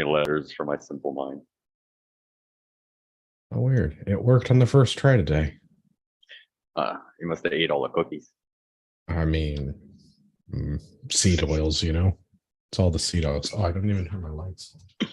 letters for my simple mind. Oh, weird. It worked on the first try today. You must have ate all the cookies. I mean, seed oils, you know? It's all the seed oils. Oh, I don't even have my lights on.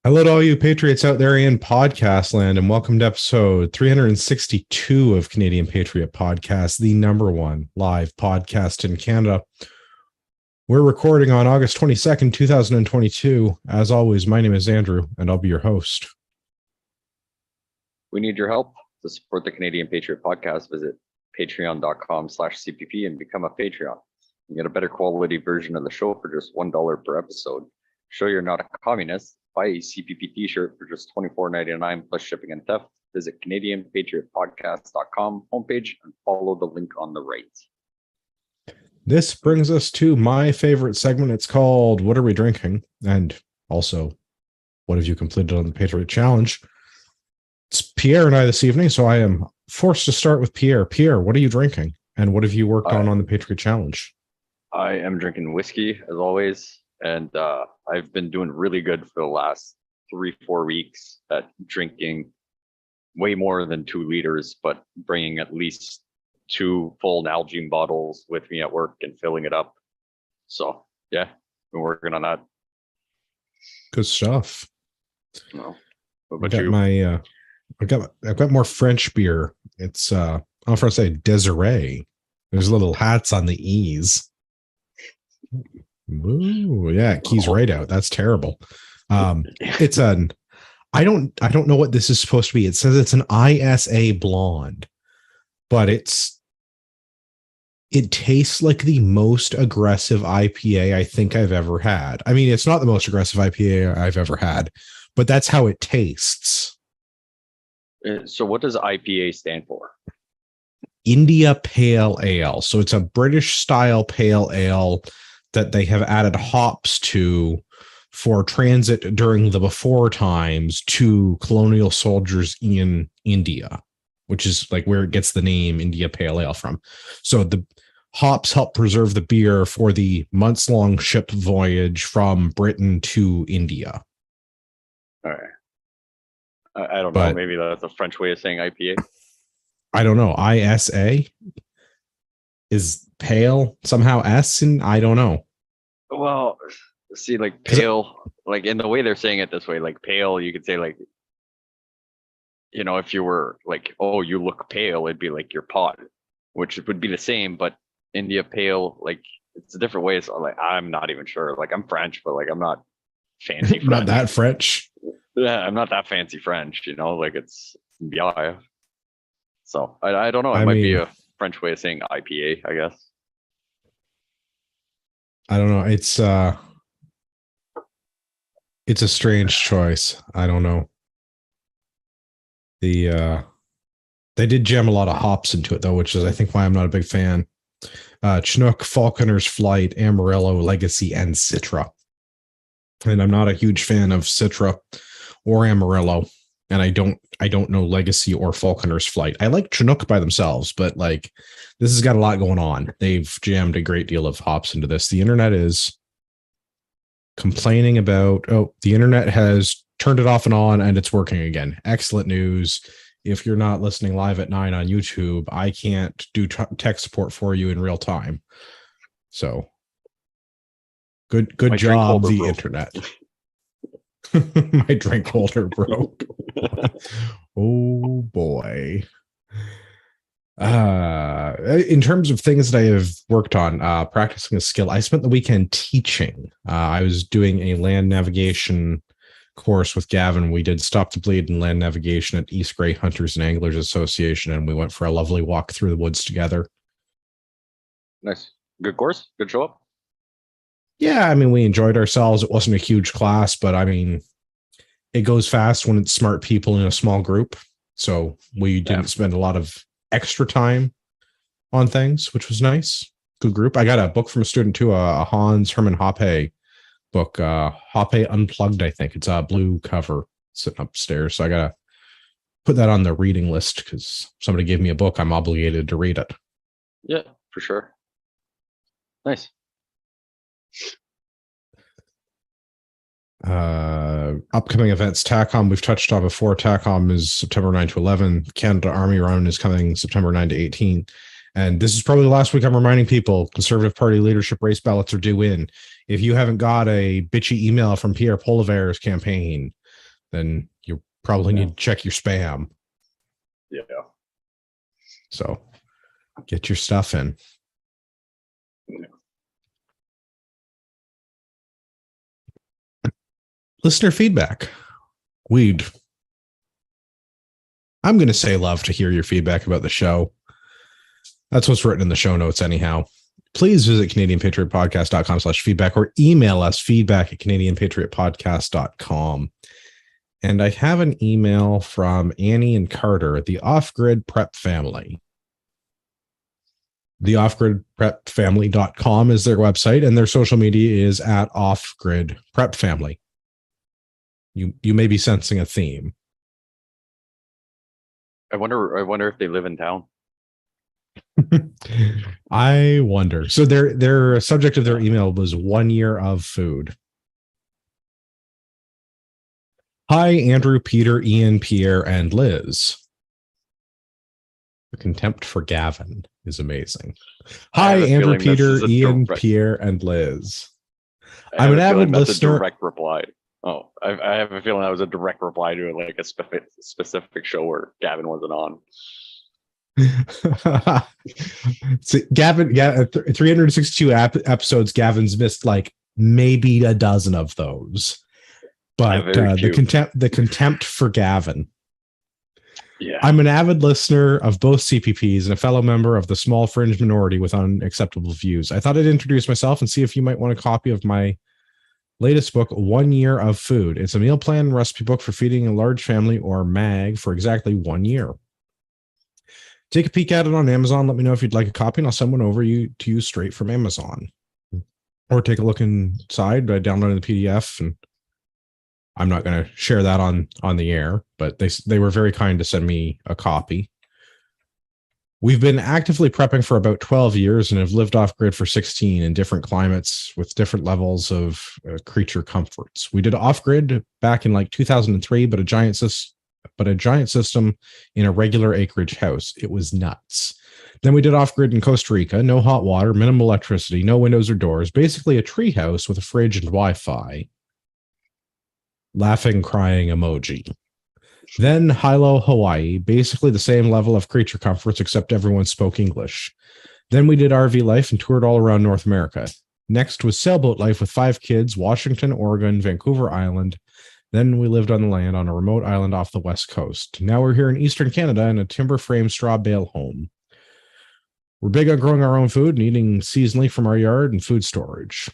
Hello to all you patriots out there in podcast land, and welcome to episode 362 of Canadian Patriot Podcast, the number one live podcast in Canada. We're recording on August 22nd, 2022. As always, my name is Andrew, and I'll be your host. We need your help to support the Canadian Patriot Podcast. Visit patreon.com/CPP and become a Patreon. You get a better quality version of the show for just $1 per episode. Show you're not a communist. Buy a CPP t-shirt for just $24.99 plus shipping and theft. Visit CanadianPatriotPodcast.com homepage and follow the link on the right. This brings us to my favorite segment. It's called What Are We Drinking? And also, what have you completed on the Patriot Challenge? It's Pierre and I this evening, so I am forced to start with Pierre. Pierre, what are you drinking? And what have you worked on the Patriot Challenge? I am drinking whiskey, as always. And I've been doing really good for the last 3-4 weeks at drinking way more than 2 liters, but bringing at least 2 full Nalgene bottles with me at work and filling it up. So yeah, been working on that. Good stuff. No. What about you? I've got more French beer. It's I don't know if I say Desiree. There's little hats on the E's. Ooh, yeah, keys right out. That's terrible. It's I don't know what this is supposed to be. It says it's an ISA blonde, but it tastes like the most aggressive IPA I think I've ever had. I mean, it's not the most aggressive IPA I've ever had, but that's how it tastes. So what does IPA stand for? India Pale Ale. So it's a British style pale ale that they have added hops to for transit during the before times to colonial soldiers in India, which is like where it gets the name India Pale Ale from. So the hops help preserve the beer for the months-long ship voyage from Britain to India. All right. I don't know. Maybe that's a French way of saying IPA. I don't know. ISA is pale somehow S, and I don't know. Well, see, like pale, like in the way they're saying it this way, like pale, you could say like, you know, if you were like, oh, you look pale, it'd be like your pot, which would be the same, but India Pale, like it's a different way. So like, I'm not even sure. Like I'm French, but like I'm not fancy French. Not that French. Yeah, I'm not that fancy French, you know, like it's yeah. So I don't know. It might be a French way of saying IPA, I guess. I don't know. It's a strange choice. I don't know. They did jam a lot of hops into it though, which is I think why I'm not a big fan. Chinook, Falconer's Flight, Amarillo, Legacy, and Citra. And I'm not a huge fan of Citra or Amarillo. And I don't know Legacy or Falconer's Flight. I like Chinook by themselves, but like this has got a lot going on. They've jammed a great deal of hops into this. The internet is complaining about, the internet has turned it off and on and it's working again. Excellent news. If you're not listening live at 9 on YouTube, I can't do tech support for you in real time. So good job, the internet. My drink holder broke. Oh boy. In terms of things that I have worked on, practicing a skill, I spent the weekend teaching. I was doing a land navigation course with Gavin. We did Stop the Bleed and land navigation at East Grey Hunters and Anglers Association, and we went for a lovely walk through the woods together. Nice. Good course. Good show up. Yeah, I mean, we enjoyed ourselves. It wasn't a huge class, but I mean, it goes fast when it's smart people in a small group. So we didn't spend a lot of extra time on things, which was nice. Good group. I got a book from a student too, a Hans Hermann Hoppe book, Hoppe Unplugged, I think. It's a blue cover sitting upstairs. So I got put that on the reading list because somebody gave me a book. I'm obligated to read it. Yeah, for sure. Nice. Upcoming events, TACOM, we've touched on before. TACOM is September 9 to 11. Canada Army Run is coming September 9 to 18. And this is probably the last week I'm reminding people Conservative Party leadership race ballots are due in. If you haven't got a bitchy email from Pierre Poilievre's campaign, then you probably need to check your spam. Yeah. So get your stuff in. Yeah. Listener feedback. I'm going to say love to hear your feedback about the show. That's what's written in the show notes anyhow. Please visit CanadianPatriotPodcast.com/feedback or email us feedback@CanadianPatriotPodcast.com. And I have an email from Annie and Carter at the Off-Grid Prep Family. The offgridprepfamily.com is their website, and their social media is at Off-Grid Prep Family. You may be sensing a theme. I wonder if they live in town. I wonder. So their subject of their email was 1 year of food. Hi, Andrew, Peter, Ian, Pierre, and Liz. The contempt for Gavin is amazing. Hi, Andrew, Peter, Ian, Pierre, and Liz. I'm an avid listener. A direct reply. Oh, I have a feeling that was a direct reply to like a specific show where Gavin wasn't on. So Gavin, 362 episodes. Gavin's missed like maybe a dozen of those, but the contempt for Gavin. Yeah, I'm an avid listener of both CPPs and a fellow member of the small fringe minority with unacceptable views. I thought I'd introduce myself and see if you might want a copy of my latest book, 1 Year of Food. It's a meal plan and recipe book for feeding a large family, or MAG, for exactly 1 year. Take a peek at it on Amazon. Let me know if you'd like a copy, and I'll send one over to you straight from Amazon. Or take a look inside by downloading the PDF. And I'm not going to share that on the air, but they were very kind to send me a copy. We've been actively prepping for about 12 years and have lived off grid for 16 in different climates with different levels of creature comforts. We did off grid back in like 2003, but a giant system in a regular acreage house. It was nuts. Then we did off grid in Costa Rica, no hot water, minimal electricity, no windows or doors, basically a tree house with a fridge and Wi-Fi. Laughing, crying emoji. Then Hilo, Hawaii, basically the same level of creature comforts, except everyone spoke English. Then we did RV life and toured all around North America. Next was sailboat life with 5 kids, Washington, Oregon, Vancouver Island. Then we lived on the land on a remote island off the west coast. Now we're here in Eastern Canada in a timber frame straw bale home. We're big on growing our own food and eating seasonally from our yard and food storage.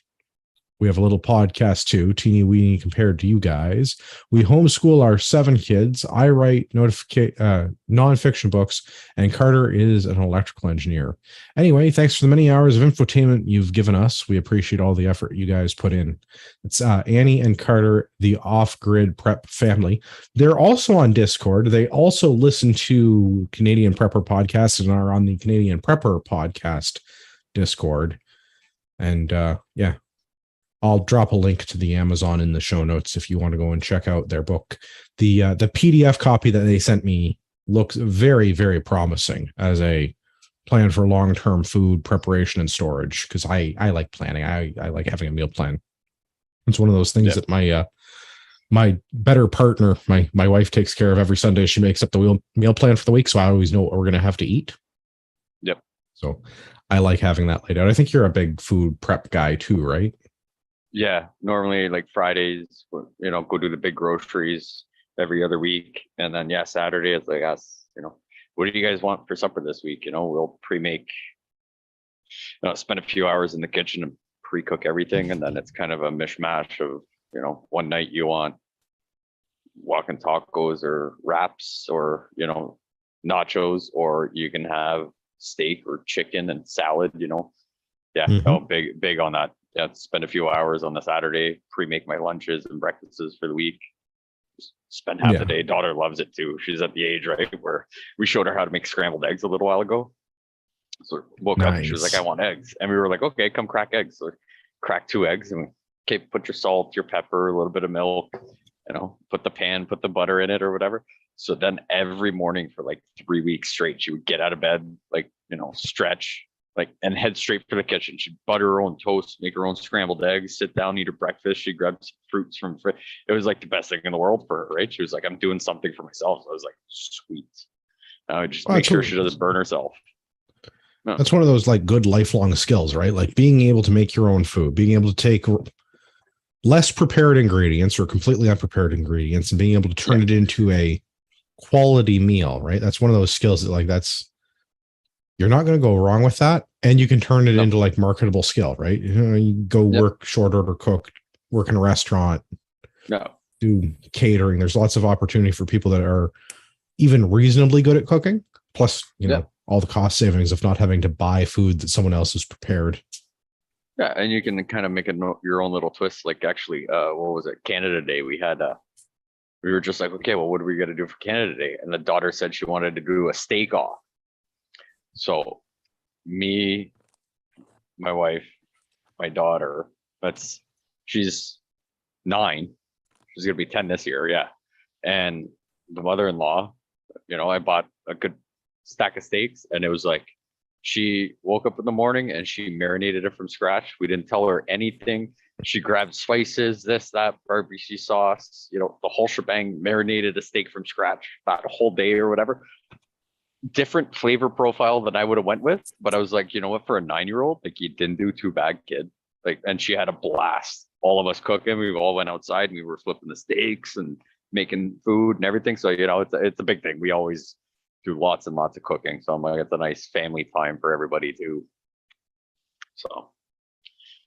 We have a little podcast too, teeny weeny compared to you guys. We homeschool our 7 kids. I write nonfiction books, and Carter is an electrical engineer. Anyway, thanks for the many hours of infotainment you've given us. We appreciate all the effort you guys put in. It's Annie and Carter, the off-grid prep family. They're also on Discord. They also listen to Canadian Prepper podcasts and are on the Canadian Prepper podcast Discord. And yeah. I'll drop a link to the Amazon in the show notes if you want to go and check out their book. The PDF copy that they sent me looks very, very promising as a plan for long-term food preparation and storage, because I like planning. I like having a meal plan. It's one of those things that my better partner, my wife, takes care of every Sunday. She makes up the meal plan for the week, so I always know what we're going to have to eat. Yep. So I like having that laid out. I think you're a big food prep guy too, right? Yeah, normally like Fridays, go do the big groceries every other week. And then, Saturday it's like us, what do you guys want for supper this week? We'll pre-make, spend a few hours in the kitchen and pre-cook everything. And then it's kind of a mishmash of, one night you want walking tacos or wraps or, nachos, or you can have steak or chicken and salad, big on that. Spend a few hours on the Saturday, pre-make my lunches and breakfasts for the week. spend half Yeah. the day. Daughter loves it too. She's at the age, right, where we showed her how to make scrambled eggs a little while ago. So woke up and she was like, Nice. I want eggs. And we were like, okay, come crack eggs. So crack 2 eggs and okay, put your salt, your pepper, a little bit of milk, put the butter in it or whatever. So then every morning for like 3 weeks straight, she would get out of bed, like, stretch, like, and head straight for the kitchen. She'd butter her own toast, make her own scrambled eggs, sit down, eat her breakfast. She'd grab some fruits from it was like the best thing in the world for her, right? She was like, I'm doing something for myself. So I was like, sweet. I would just make sure she doesn't burn herself. No. That's one of those like good lifelong skills, right? Like being able to make your own food, being able to take less prepared ingredients or completely unprepared ingredients and being able to turn it into a quality meal, right? That's one of those skills that you're not going to go wrong with that. And you can turn it into like marketable skill, right? You go work short order cook, work in a restaurant, do catering. There's lots of opportunity for people that are even reasonably good at cooking. Plus, all the cost savings of not having to buy food that someone else has prepared. Yeah, and you can kind of make your own little twist. Like actually, what was it? Canada Day. We were just like, okay, well, what are we gonna do for Canada Day? And the daughter said she wanted to do a steak off. So me, my wife, my daughter, she's 9. She's gonna be 10 this year, yeah. And the mother-in-law, I bought a good stack of steaks, and it was like she woke up in the morning and she marinated it from scratch. We didn't tell her anything. She grabbed spices, this, that, barbecue sauce, the whole shebang, marinated a steak from scratch that whole day or whatever. Different flavor profile than I would have went with, but I was like, you know what, for a 9-year-old, like, you didn't do too bad, kid. Like, and she had a blast. All of us cooking. We all went outside and we were flipping the steaks and making food and everything. So, it's a big thing. We always do lots and lots of cooking. So I'm like, it's a nice family time for everybody too. So.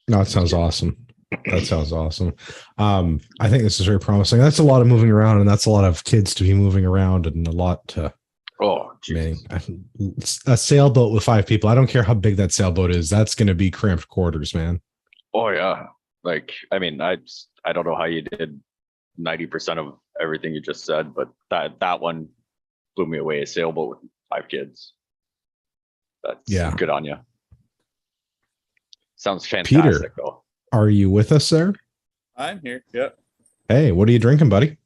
No, that sounds awesome. That sounds awesome. I think this is very promising. That's a lot of moving around, and that's a lot of kids to be moving around, and a lot to. Oh, geez. A sailboat with 5 people. I don't care how big that sailboat is. That's going to be cramped quarters, man. Oh yeah. Like, I mean, I don't know how you did 90% of everything you just said, but that one blew me away. A sailboat with 5 kids. That's good on you. Sounds fantastic. Peter, though. Are you with us there? I'm here. Yep. Hey, what are you drinking, buddy?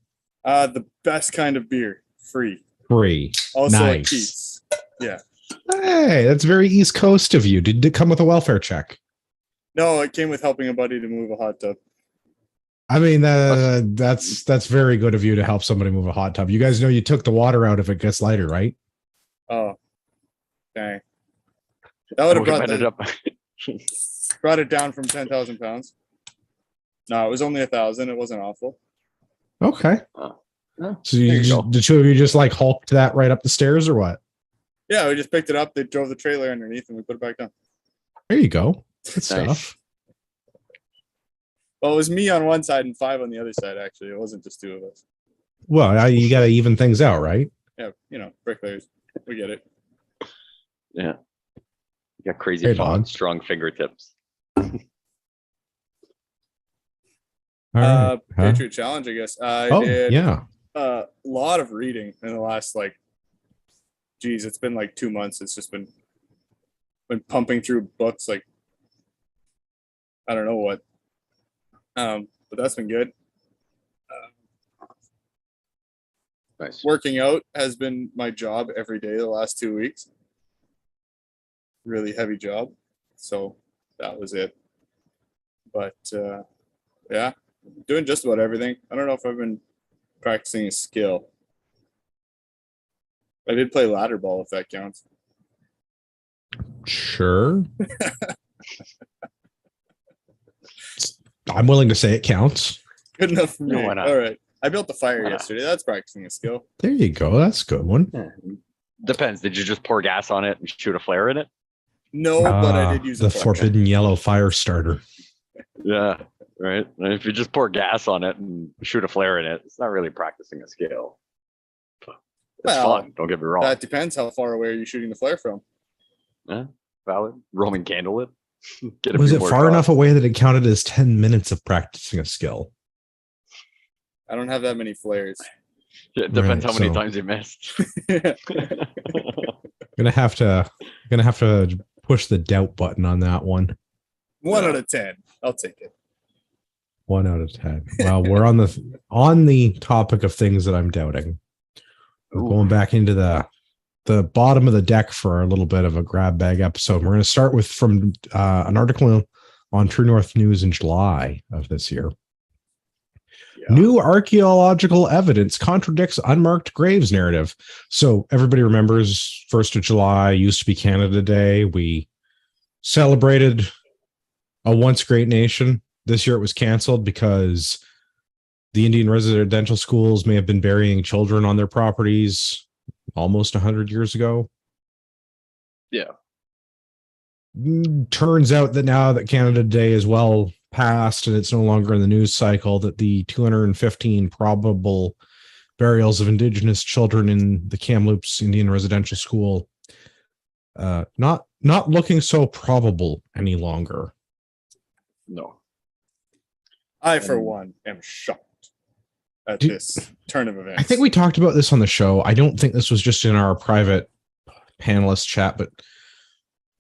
The best kind of beer, free. Nice. Also at Keats. Yeah. Hey, that's very East Coast of you. Did it come with a welfare check? No, it came with helping a buddy to move a hot tub. I mean, that's very good of you to help somebody move a hot tub. You guys know you took the water out if it gets lighter, right? Oh, dang. That would have brought it down from 10,000 pounds. No, it was only 1,000. It wasn't awful. Okay. So the 2 of you just like hulked that right up the stairs or what? Yeah, we just picked it up. They drove the trailer underneath and we put it back down. There you go. Good stuff. Well, it was me on one side and 5 on the other side, actually. It wasn't just 2 of us. Well, you got to even things out, right? Yeah, bricklayers. We get it. Yeah. You got crazy strong fingertips. Patriot Challenge, I guess. I did a lot of reading in the last, it's been like 2 months. It's just been pumping through books like I don't know what. But that's been good. Nice. Working out has been my job every day the last 2 weeks. Really heavy job. So that was it. But yeah, doing just about everything. I don't know if I've been practicing a skill. I did play ladder ball, if that counts. Sure. I'm willing to say it counts. Good enough for me. No, why not? All right. I built the fire yesterday. That's practicing a skill. There you go. That's a good one. Depends. Did you just pour gas on it and shoot a flare in it? No, but I did use the forbidden yellow fire starter. Yeah, right. And if you just pour gas on it and shoot a flare in it, it's not really practicing a skill. It's fun. Don't get me wrong. That depends how far away are you shooting the flare from. Yeah, valid. Roman candle it. Was it far enough away that it counted as 10 minutes of practicing a skill? I don't have that many flares. It depends Right, how many so- times you missed. Gonna have to push the doubt button on that one. 1 out of 10. I'll take it. 1 out of 10. Well, we're on the topic of things that I'm doubting. We're Ooh. going back into the bottom of the deck for a little bit of a grab bag episode. We're going to start with from an article on True North News in July of this year. Yeah. New archaeological evidence contradicts unmarked graves narrative. So everybody remembers 1st of July used to be Canada Day. We celebrated a once great nation. This year it was canceled because the Indian residential schools may have been burying children on their properties almost 100 years ago. Yeah. Turns out that now that Canada Day is well past and it's no longer in the news cycle, that the 215 probable burials of Indigenous children in the Kamloops Indian Residential School not looking so probable any longer. No. I, for one, am shocked at this turn of events. I think we talked about this on the show. I don't think this was just in our private panelist chat, but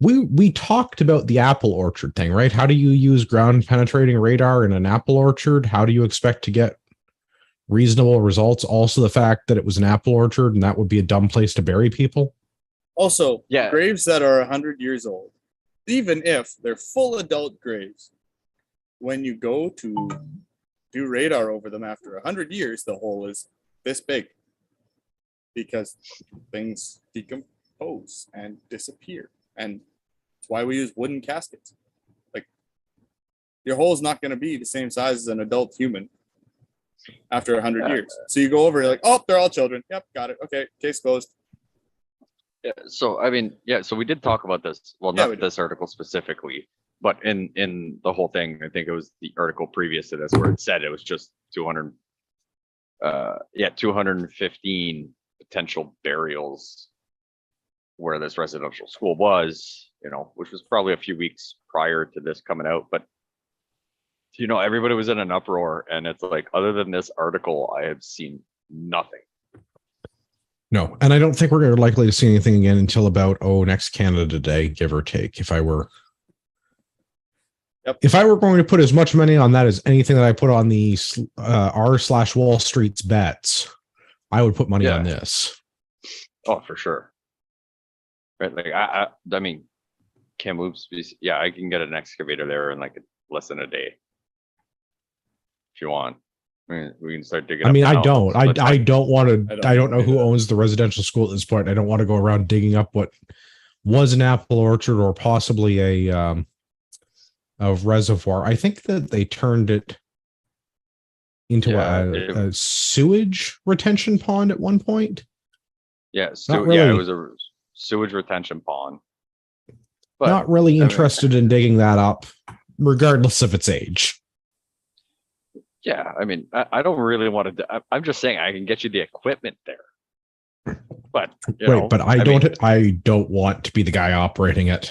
we talked about the apple orchard thing, right? How do you use ground penetrating radar in an apple orchard? How do you expect to get reasonable results? Also, the fact that it was an apple orchard and that would be a dumb place to bury people. Also, Yeah. graves that are 100 years old, even if they're full adult graves, when you go to do radar over them after 100 years, the hole is this big because things decompose and disappear. And that's why we use wooden caskets. Like, your hole is not going to be the same size as an adult human after 100 years. So you go over, you're like, oh, they're all children. Yep, got it. Okay, case closed. Yeah, so I mean, yeah, so we did talk about this. Well, Yeah, not we did. this article specifically, but in the whole thing, I think it was the article previous to this where it said it was just 215 potential burials where this residential school was, which was probably a few weeks prior to this coming out. But everybody was in an uproar, and it's like, other than this article, I have seen nothing. No, and I don't think we're likely to see anything again until about next Canada Day, give or take. If I were going to put as much money on that as anything that I put on the r/Wall Street's bets, I would put money on this. Oh, for sure. Right, like I mean, Kamloops, yeah, I can get an excavator there in like less than a day if you want. I mean, we can start digging. I mean, up I don't. I don't want to. I don't know who either. owns the residential school at this point. I don't want to go around digging up what was an apple orchard or possibly a reservoir. I think that they turned it into a sewage retention pond at one point. Yeah, really. Yeah, it was a sewage retention pond. But not really interested in digging that up, regardless of its age. Yeah, I mean, I don't really want to. I'm just saying I can get you the equipment there, but I don't want to be the guy operating it.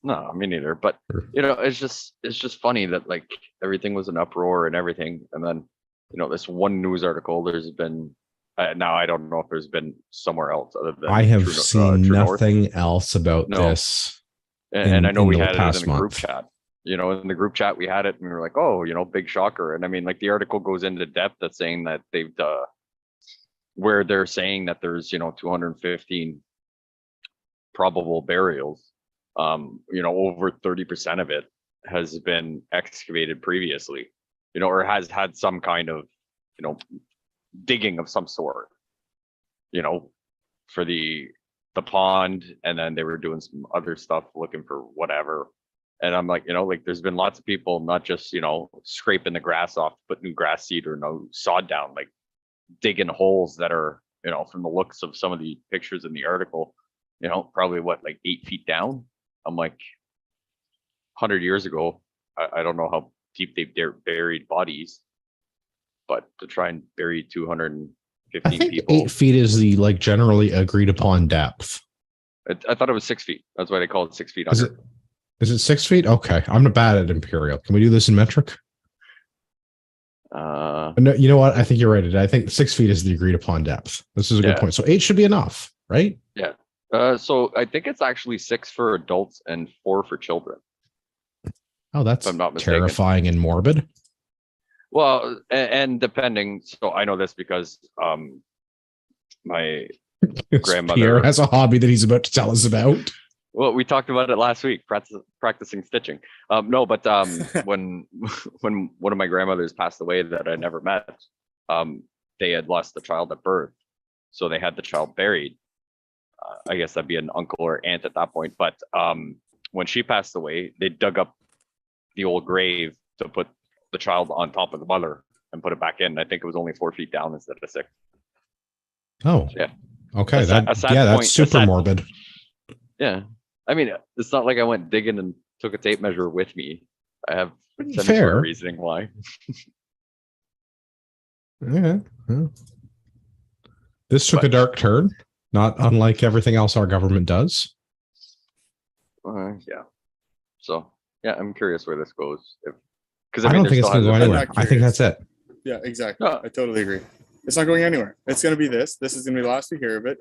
No, me neither. But it's just funny that like everything was an uproar and everything, and then this one news article. There's been now I don't know if there's been somewhere else other than I have seen nothing else about this. And I know we had it in the month. group chat. In the group chat we had it, and we were like, oh, big shocker. And I mean, like the article goes into depth that's saying that they've where they're saying that there's 215 probable burials. Over 30% of it has been excavated previously, or has had some kind of digging of some sort, for the pond, and then they were doing some other stuff looking for whatever. And I'm like, like there's been lots of people not just scraping the grass off to put new grass seed or no sod down, like digging holes that are from the looks of some of the pictures in the article, probably like 8 feet down. I'm like, 100 years ago, I don't know how deep they buried bodies, but to try and bury 215 I think people, 8 feet is the like generally agreed upon depth. I thought it was 6 feet. That's why they call it 6 feet Is under. Is it 6 feet? Okay, I'm not bad at imperial. Can we do this in metric? No, you know what? I think you're right. I think 6 feet is the agreed upon depth. This is a good point. So 8 should be enough, right? Yeah. So I think it's actually 6 for adults and 4 for children. Oh, that's terrifying and morbid. Well, and depending, so I know this because my grandmother Pierre has a hobby that he's about to tell us about. Well, we talked about it last week, practicing stitching. No, but when one of my grandmothers passed away that I never met, they had lost the child at birth, so they had the child buried. I guess that'd be an uncle or aunt at that point. But when she passed away, they dug up the old grave to put the child on top of the mother and put it back in. I think it was only 4 feet down instead of 6. Oh, yeah. Okay, that's super morbid. Yeah, I mean, it's not like I went digging and took a tape measure with me. I have some sort of reasoning why. Yeah. This took a dark turn, not unlike everything else our government does. Yeah. So yeah, I'm curious where this goes. Because I don't think it's going to go anywhere. I think that's it. Yeah, exactly. I totally agree. It's not going anywhere. It's going to be this. This is going to be the last we hear of it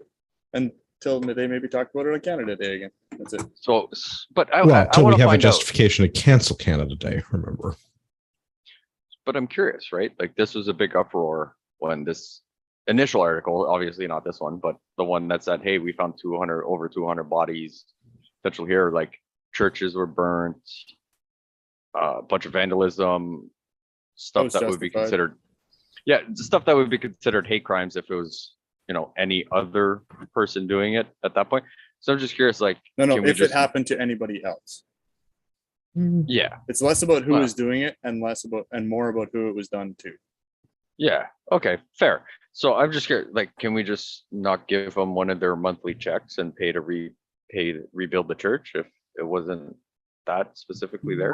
until they maybe talk about it on Canada Day again. That's it. So, but until we have a justification to cancel Canada Day, remember. But I'm curious, right? Like this was a big uproar when this initial article, obviously not this one, but the one that said, "Hey, we found over 200 bodies." Potential here, like churches were burnt, a bunch of vandalism, stuff that would be considered. Yeah, stuff that would be considered hate crimes if it was, any other person doing it at that point. So I'm just curious, like, no, if it happened to anybody else. Yeah, it's less about who was doing it and more about who it was done to. Yeah. Okay. Fair. So I'm just curious, like, can we just not give them one of their monthly checks and pay to rebuild the church if it wasn't that specifically there?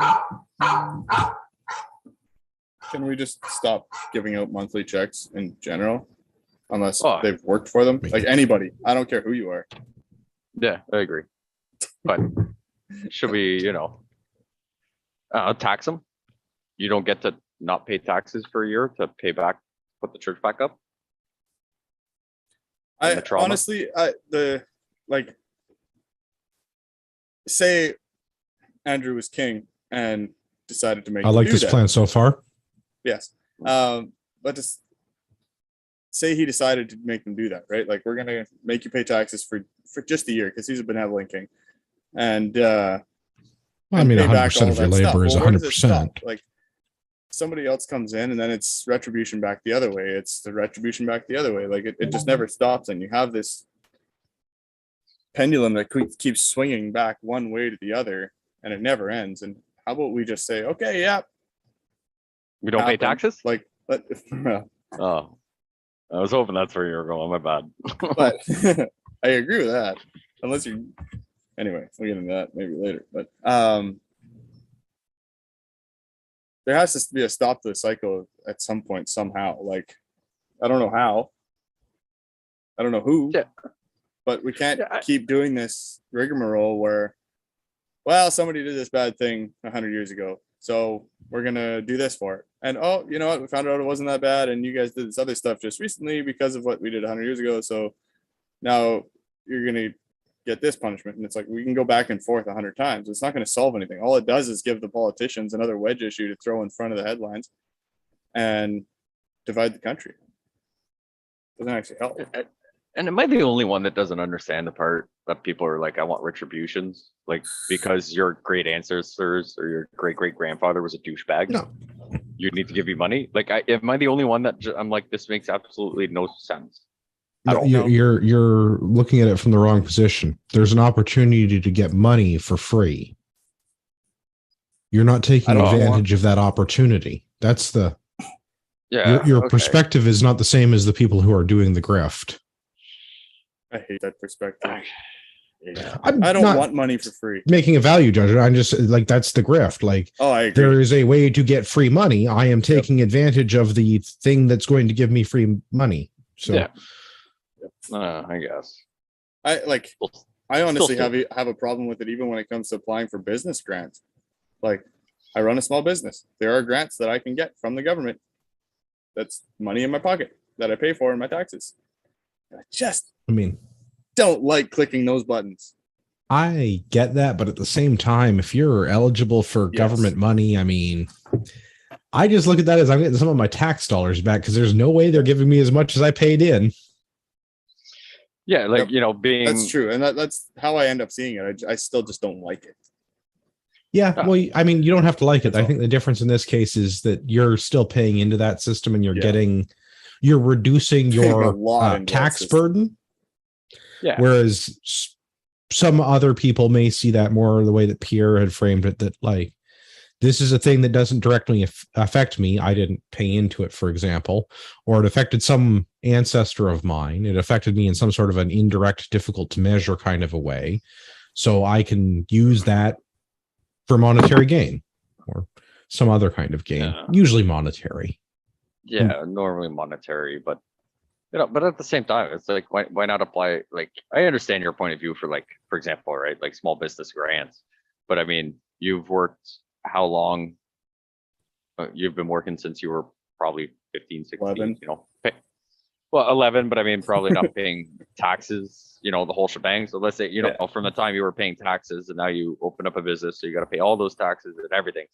Can we just stop giving out monthly checks in general, unless they've worked for them? Like anybody, I don't care who you are. Yeah, I agree. But should we, tax them? You don't get to not pay taxes for a year to put the church back up. I honestly, say Andrew was king and decided to make. I like this plan so far. Yes. But to say he decided to make them do that, right? Like, we're going to make you pay taxes for just a year because he's a benevolent king. And, I mean, 100% of your labor is 100%. Like, somebody else comes in and then it's retribution back the other way. It's the retribution back the other way. Like, it just never stops. And you have this pendulum that keeps swinging back one way to the other and it never ends. And how about we just say, okay, yeah. We don't pay taxes? Like, oh, I was hoping that's where you were going. My bad. But I agree with that. Unless anyway, we'll get into that maybe later. But there has to be a stop to the cycle at some point, somehow. Like, I don't know how. I don't know who. Yeah. But we can't keep doing this rigmarole where, well, somebody did this bad thing 100 years ago, so we're going to do this for it. And, oh, you know what? We found out it wasn't that bad, and you guys did this other stuff just recently because of what we did 100 years ago, so now you're going to get this punishment. And it's like, we can go back and forth 100 times. It's not going to solve anything. All it does is give the politicians another wedge issue to throw in front of the headlines and divide the country. It doesn't actually help. And am I the only one that doesn't understand the part that people are like, I want retributions? Like, because your great ancestors or your great great grandfather was a douchebag, no, you need to give me money. Like, am I the only one that I'm like, this makes absolutely no sense? No, you're looking at it from the wrong position. There's an opportunity to get money for free. You're not taking advantage of that opportunity. That's the your perspective is not the same as the people who are doing the grift. I hate that perspective. Yeah. I don't want money for free. Making a value judgment. I'm just like, that's the grift. Like, I agree. There is a way to get free money. I am taking advantage of the thing that's going to give me free money. So, I guess. I honestly have a problem with it even when it comes to applying for business grants. Like, I run a small business. There are grants that I can get from the government That's money in my pocket that I pay for in my taxes. I mean, don't like clicking those buttons. I get that, but at the same time, if you're eligible for government money, I mean, I just look at that as I'm getting some of my tax dollars back because there's no way they're giving me as much as I paid in. Yeah, like, being... That's true. And that's how I end up seeing it. I still just don't like it. Yeah, well, I mean, you don't have to like it. I think the difference in this case is that you're still paying into that system and you're reducing your tax burden. Yeah. Whereas some other people may see that more the way that Pierre had framed it, that like, this is a thing that doesn't directly affect me. I didn't pay into it, for example, or it affected some ancestor of mine. It affected me in some sort of an indirect, difficult to measure kind of a way. So I can use that for monetary gain or some other kind of gain, usually monetary. Yeah, normally monetary, but but at the same time, it's like, why not apply? Like, I understand your point of view for example, right? Like small business grants, but I mean, you've worked how long? You've been working since you were probably 15, 16, 11. Well, 11, but I mean, probably not paying taxes, the whole shebang. So let's say, from the time you were paying taxes and now you open up a business, so you got to pay all those taxes and everything.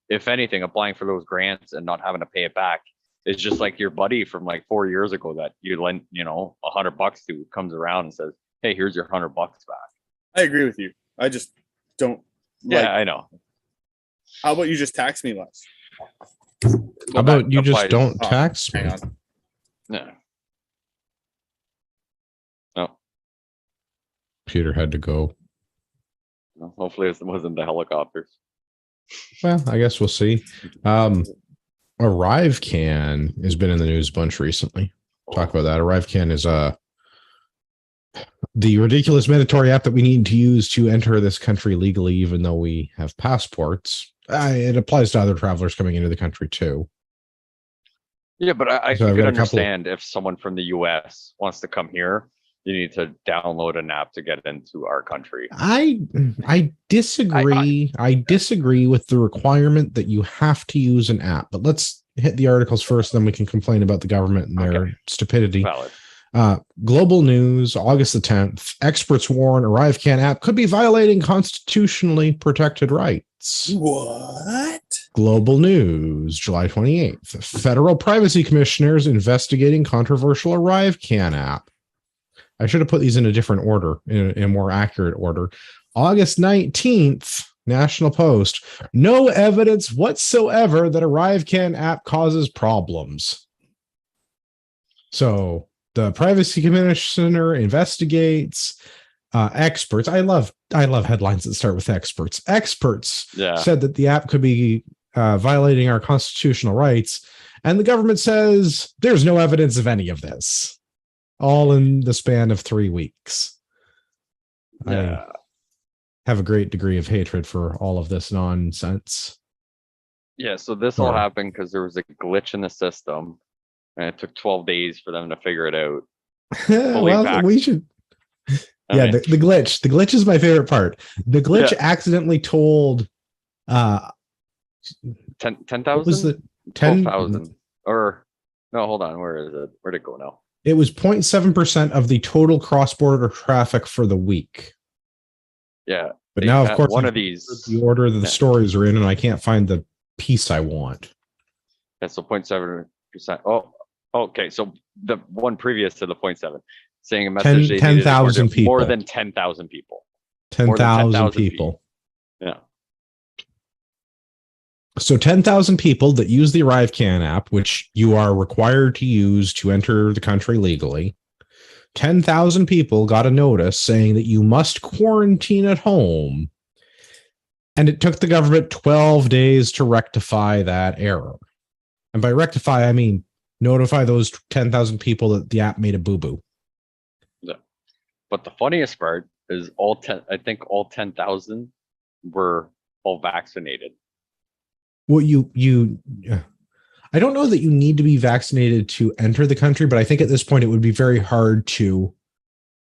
If anything, applying for those grants and not having to pay it back is just like your buddy from like 4 years ago that you lent, $100 to, comes around and says, hey, here's your $100 back. I agree with you. I just don't. Yeah, I know. How about you just tax me less? How about you just don't tax me? Hang on. Yeah. No. Peter had to go. Well, hopefully it wasn't the helicopters. Well, I guess we'll see. ArriveCan has been in the news a bunch recently. Talk about that. ArriveCan is the ridiculous mandatory app that we need to use to enter this country legally, even though we have passports. It applies to other travelers coming into the country too. Yeah, but I could understand if someone from the US wants to come here, you need to download an app to get into our country. I disagree. I disagree with the requirement that you have to use an app. But let's hit the articles first, then we can complain about the government and their stupidity. Valid. Global News, August the 10th. Experts warn ArriveCan app could be violating constitutionally protected rights. What? Global News, July 28th. Federal privacy commissioners investigating controversial ArriveCan app. I should have put these in a different order, in a more accurate order. August 19th, National Post. No evidence whatsoever that ArriveCan app causes problems. So the privacy commissioner investigates. Experts. I love headlines that start with experts. Experts said that the app could be violating our constitutional rights, and the government says there's no evidence of any of this. All in the span of 3 weeks. Yeah. I have a great degree of hatred for all of this nonsense. Yeah, so this all happened because there was a glitch in the system, and it took 12 days for them to figure it out. Well, we should. The glitch. The glitch is my favorite part. The glitch accidentally told 10,000? Was it 12,000? Or no, hold on. Where is it? Where'd it go now? It was 0.7% of the total cross-border traffic for the week. Yeah. But now, of course, one of these, the order that the stories are in, and I can't find the piece I want. Yeah, so 0.7%. Oh, okay. So the one previous to the 0.7, saying a message 10,000 people. More than 10,000 people. 10,000 people. Yeah. So 10,000 people that use the ArriveCan app, which you are required to use to enter the country legally, 10,000 people got a notice saying that you must quarantine at home. And it took the government 12 days to rectify that error. And by rectify, I mean notify those 10,000 people that the app made a boo-boo. Yeah. But the funniest part is all 10,000 were all vaccinated. Well, I don't know that you need to be vaccinated to enter the country, but I think at this point it would be very hard to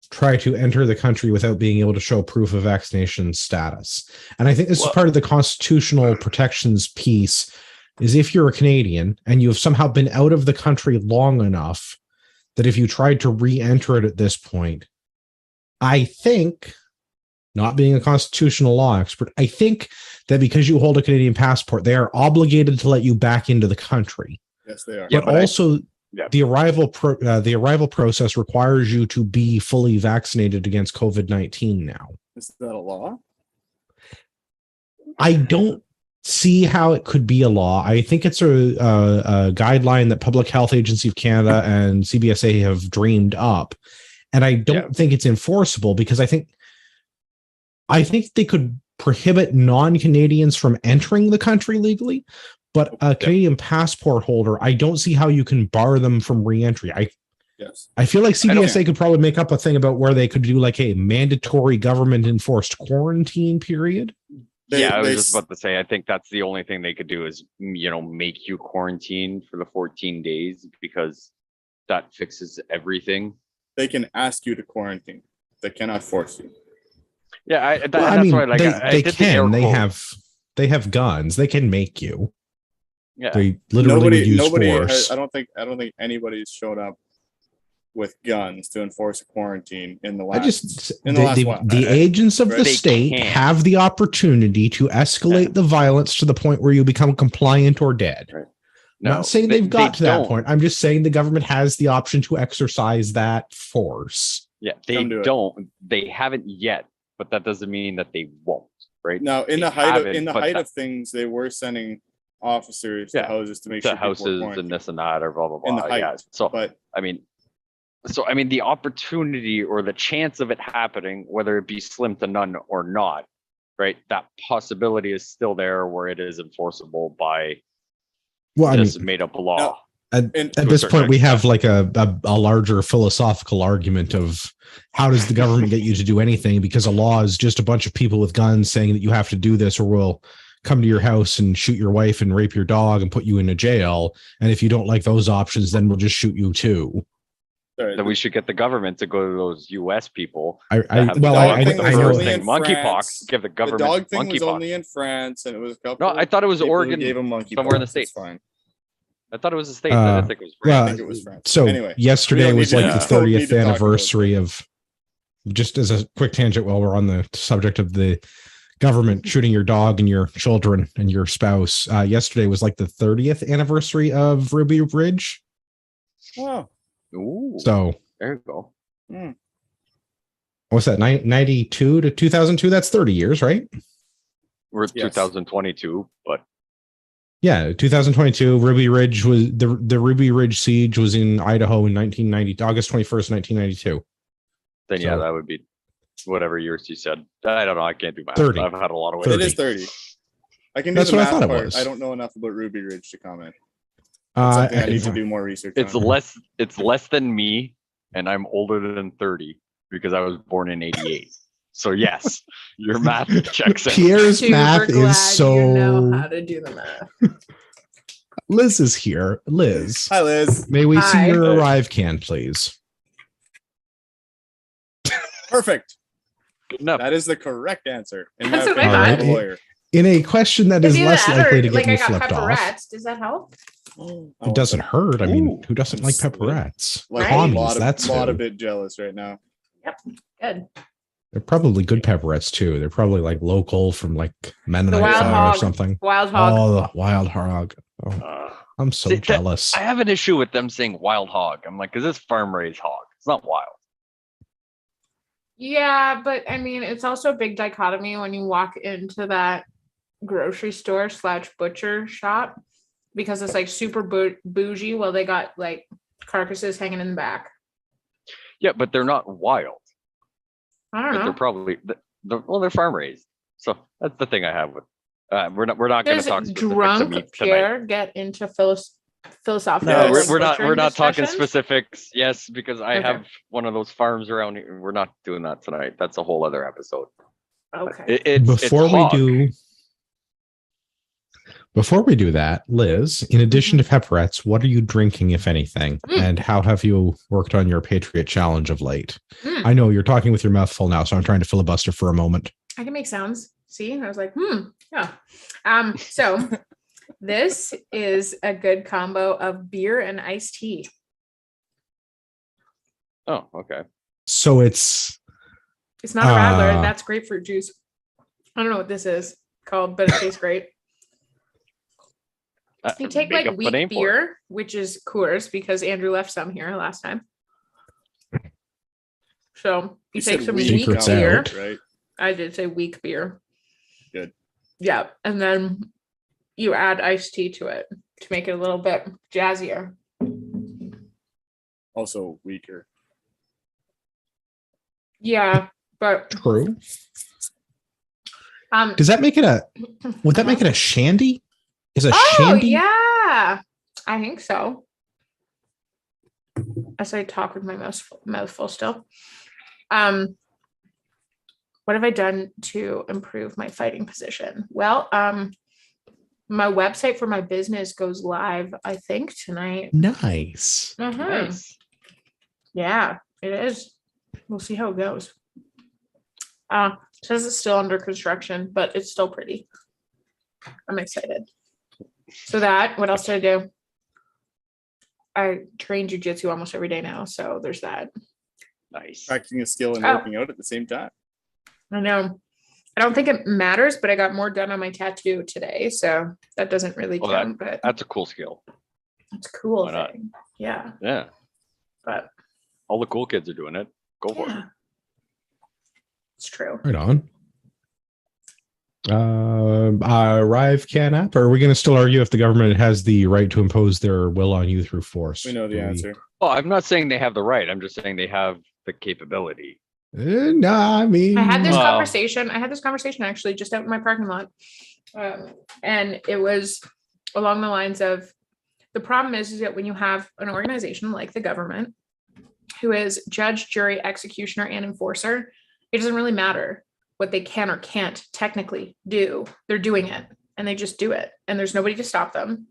try to enter the country without being able to show proof of vaccination status. And I think this is part of the constitutional protections piece is if you're a Canadian and you have somehow been out of the country long enough that if you tried to re-enter it at this point, I think, not being a constitutional law expert, I think that because you hold a Canadian passport, they are obligated to let you back into the country. Yes, they are. But also, the arrival process requires you to be fully vaccinated against COVID-19 now. Is that a law? I don't see how it could be a law. I think it's a guideline that Public Health Agency of Canada and CBSA have dreamed up. And I don't think it's enforceable because I think they could prohibit non-Canadians from entering the country legally, but a Canadian passport holder, I don't see how you can bar them from re-entry. I feel like CBSA could probably make up a thing about where they could do like a mandatory government enforced quarantine period. I was just about to say, I think that's the only thing they could do is, make you quarantine for the 14 days because that fixes everything. They can ask you to quarantine. They cannot force you. Yeah, that's why. Like, they can. They have guns. They can make you. Yeah, they literally use force. I don't think anybody's showed up with guns to enforce a quarantine in the last. The agents of the state have the opportunity to escalate the violence to the point where you become compliant or dead. Right. No, not saying they've got to that point. I'm just saying the government has the option to exercise that force. Yeah, they haven't yet, but that doesn't mean that they won't. Right now, in the height of things, they were sending officers to houses to make sure houses and this and that or blah blah blah. In the height, So the opportunity or the chance of it happening, whether it be slim to none or not, right? That possibility is still there where it is enforceable by this made up law. At this point, we have like a larger philosophical argument of how does the government get you to do anything? Because a law is just a bunch of people with guns saying that you have to do this or we'll come to your house and shoot your wife and rape your dog and put you in a jail. And if you don't like those options, then we'll just shoot you too. Then we should get the government to go to those U.S. people. I know monkeypox. Give the government the dog thing monkeypox. Was only in France, and it was a couple. No, I thought it was Oregon. Gave him monkeypox. Somewhere in the States. Fine. I thought it was the States. I think it was France. I think it was France. So anyway, yesterday was like the 30th anniversary of. Just as a quick tangent, while we're on the subject of the government shooting your dog and your children and your spouse, yesterday was like the 30th anniversary of Ruby Ridge. Oh. Ooh, so there you go. What's that? 92 to 2002? That's 30 years, right? We're 2022, but 2022. Ruby Ridge was the Ruby Ridge siege was in Idaho in August 21st, 1992. Then that would be whatever years you said. I don't know. I can't do math. 30. I've had a lot of weight. It is 30. I can do That's the what math I thought part. it was. I don't know enough about Ruby Ridge to comment. I need to do more research. It's less than me, and I'm older than 30 because I was born in 88. So yes, your math checks out. Pierre's math is so. You know how to do the math. Liz is here. Liz. Hi, Liz. May we see your arrive can, please? Perfect. Good enough. That is the correct answer. In That's my what I opinion, I'm a lawyer. In a question that is less likely to get me flipped off. Does that help? It doesn't hurt. I mean, who doesn't like pepperettes? Like Commies, a lot of bit jealous right now. Yep. Good. They're probably good pepperettes too. They're probably like local from like Mennonite Farm or something. Wild hog. Oh, the wild hog. Oh, I'm so jealous. I have an issue with them saying wild hog. I'm like, is this farm raised hog? It's not wild. Yeah, but I mean, it's also a big dichotomy when you walk into that grocery store / butcher shop because it's like super bougie while they got like carcasses hanging in the back. Yeah, but they're not wild. I don't know. They're probably they're farm raised. So that's the thing I have with. We're not going to talk specifics of meat Pierre tonight. Get into philosophical. No, we're not talking specifics. Yes, because I have one of those farms around here. We're not doing that tonight. That's a whole other episode. Okay. Before we do that, Liz, in addition to pepperettes, what are you drinking, if anything? And how have you worked on your Patriot Challenge of late? I know you're talking with your mouth full now, so I'm trying to filibuster for a moment. I can make sounds. See, I was like, yeah. So This is a good combo of beer and iced tea. Oh, okay. So it's not a Radler. That's grapefruit juice. I don't know what this is called, but it tastes great. You take like weak beer, which is Coors, because Andrew left some here last time. So you take some weak beer. Right? I did say weak beer. Good. Yeah. And then you add iced tea to it to make it a little bit jazzier. Also weaker. Yeah, but true. Does that make it would that make it a shandy? Is a shandy? Yeah, I think so. As I talk with my mouth full still. What have I done to improve my fighting position? Well, my website for my business goes live, I think, tonight. Nice. Nice. Yeah, it is. We'll see how it goes. It says it's still under construction, but it's still pretty. I'm excited. So what else did I do? I train jujitsu almost every day now, so there's that. Nice. Practicing a skill and working out at the same time. I know. I don't think it matters, but I got more done on my tattoo today, so that doesn't really count. But that's a cool skill. It's a cool thing. Yeah. Yeah. But all the cool kids are doing it. Go for it. It's true. Right on. Arrive can app, or are we going to still argue if the government has the right to impose their will on you through force? We know the answer. Well, I'm not saying they have the right. I'm just saying they have the capability. Nah, I mean, I had this conversation. I had this conversation actually just out in my parking lot, and it was along the lines of the problem is that when you have an organization like the government, who is judge, jury, executioner, and enforcer, it doesn't really matter what they can or can't technically do. They're doing it, and they just do it, and there's nobody to stop them.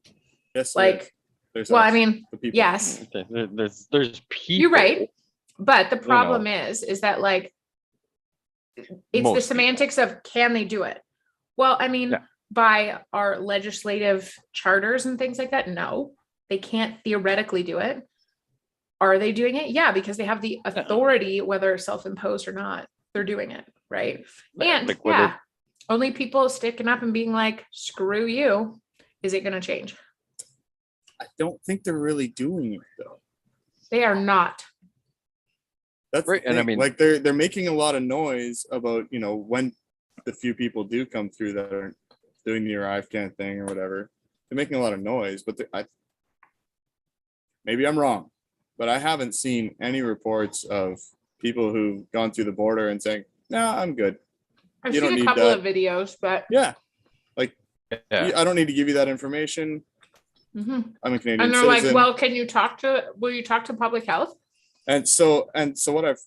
Yes, like, well, I mean, yes, there's people. You're right, but the problem is that like it's the semantics of can they do it? Well, I mean, by our legislative charters and things like that, no, they can't theoretically do it. Are they doing it? Yeah, because they have the authority, whether self-imposed or not. They're doing it, right? And only people sticking up and being like, screw you, is it going to change? I don't think they're really doing it though. They are not. That's right. And I mean, like they're making a lot of noise about, when the few people do come through that are doing the Arrive Can thing or whatever. They're making a lot of noise, but maybe I'm wrong, but I haven't seen any reports of people who've gone through the border and saying, "No, I'm good." I've seen a couple of videos, but I don't need to give you that information. Mm-hmm. I'm a Canadian and they're citizen. like, well, will you talk to public health? And so what I've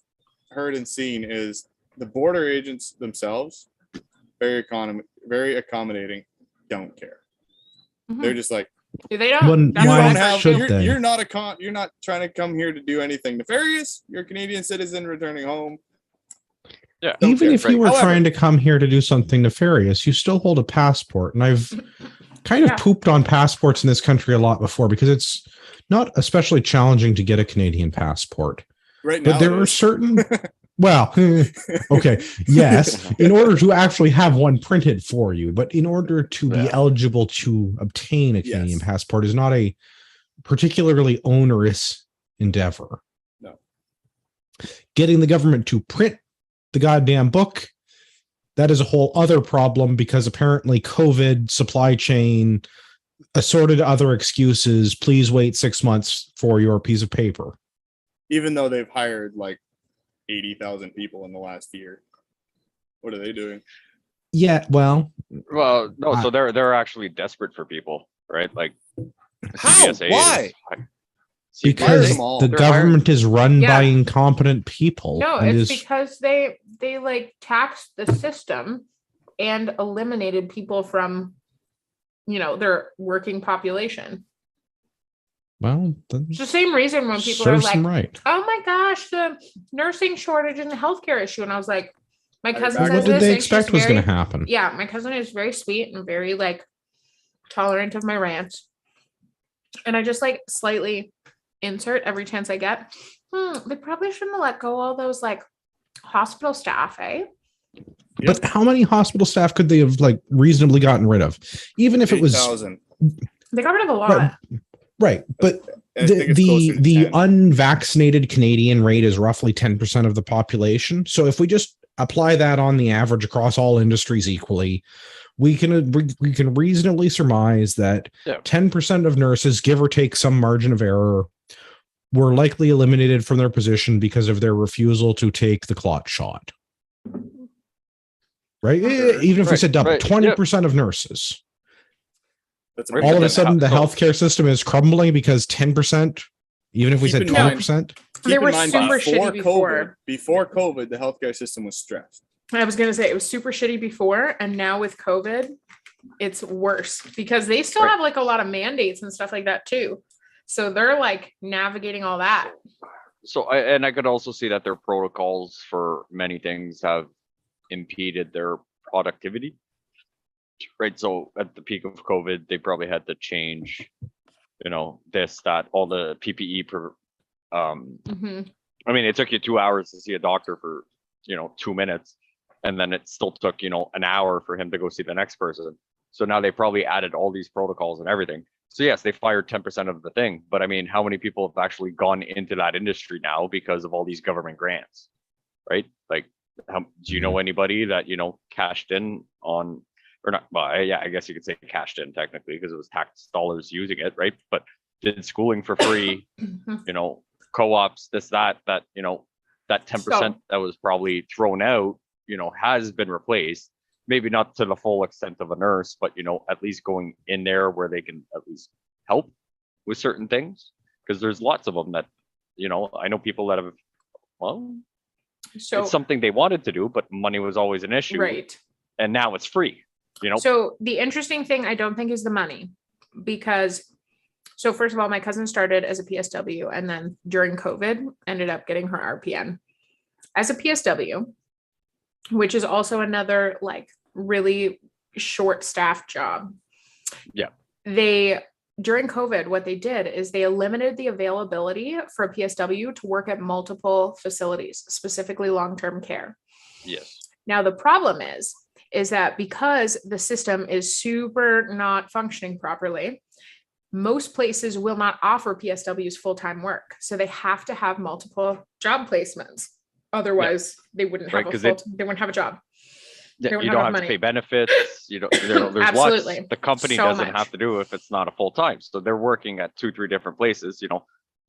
heard and seen is the border agents themselves, very accommodating, don't care. Mm-hmm. They're just like, they don't. You're not trying to come here to do anything nefarious. You're a Canadian citizen returning home. Yeah. Even if you were trying to come here to do something nefarious, you still hold a passport. And I've kind of pooped on passports in this country a lot before because it's not especially challenging to get a Canadian passport. Right now, but there are certain well, okay, yes, in order to actually have one printed for you, but in order to be eligible to obtain a Canadian passport is not a particularly onerous endeavor. No. Getting the government to print the goddamn book, that is a whole other problem because apparently COVID, supply chain, assorted other excuses. Please wait 6 months for your piece of paper. Even though they've hired like 80,000 people in the last year. What are they doing? Yeah, well, no. So they're actually desperate for people, right? Like, how? Why? Because the government is run by incompetent people. No, it's because they like taxed the system and eliminated people from, their working population. Well, it's the same reason when people are like, oh my gosh, the nursing shortage and the healthcare issue. And I was like, my cousin says what did they expect was going to happen? Yeah, my cousin is very sweet and very like tolerant of my rants. And I just like slightly insert every chance I get. They probably shouldn't have let go all those like hospital staff, eh? But how many hospital staff could they have like reasonably gotten rid of? Even if 8, it was 000. They got rid of a lot. Right. But the unvaccinated Canadian rate is roughly 10% of the population. So if we just apply that on the average across all industries equally, we can reasonably surmise that 10% of nurses, give or take some margin of error, were likely eliminated from their position because of their refusal to take the clot shot. Right? Even if we said double, 20% of nurses. All of a sudden, the healthcare system is crumbling because 10%, even if we said 20%. They were super shitty before. Before COVID, the healthcare system was stressed. I was going to say it was super shitty before, and now with COVID, it's worse because they still have like a lot of mandates and stuff like that too. So they're like navigating all that. So I could also see that their protocols for many things have impeded their productivity. Right. So at the peak of COVID, they probably had to change, this, that, all the PPE I mean, it took you 2 hours to see a doctor for, 2 minutes. And then it still took, an hour for him to go see the next person. So now they probably added all these protocols and everything. So yes, they fired 10% of the thing. But I mean, how many people have actually gone into that industry now because of all these government grants? Right. Like, do you know anybody that, cashed in on, or not? Well, yeah, I guess you could say cashed in technically because it was tax dollars using it. Right. But did schooling for free, co-ops, that, that 10% that was probably thrown out, has been replaced. Maybe not to the full extent of a nurse, but, at least going in there where they can at least help with certain things. Because there's lots of them that, I know people that have, it's something they wanted to do, but money was always an issue. Right. And now it's free, So the interesting thing I don't think is the money because, so first of all, my cousin started as a PSW and then during COVID ended up getting her RPN as a PSW, which is also another like really short staff job. Yeah. During COVID, what they did is they eliminated the availability for a PSW to work at multiple facilities, specifically long-term care. Yes. Now, the problem is that because the system is super not functioning properly, most places will not offer PSWs full-time work. So they have to have multiple job placements. Otherwise, they wouldn't have they wouldn't have a job. You don't have to pay benefits. There's Absolutely. Lots the company doesn't have to do if it's not a full time. So they're working at 2-3 different places,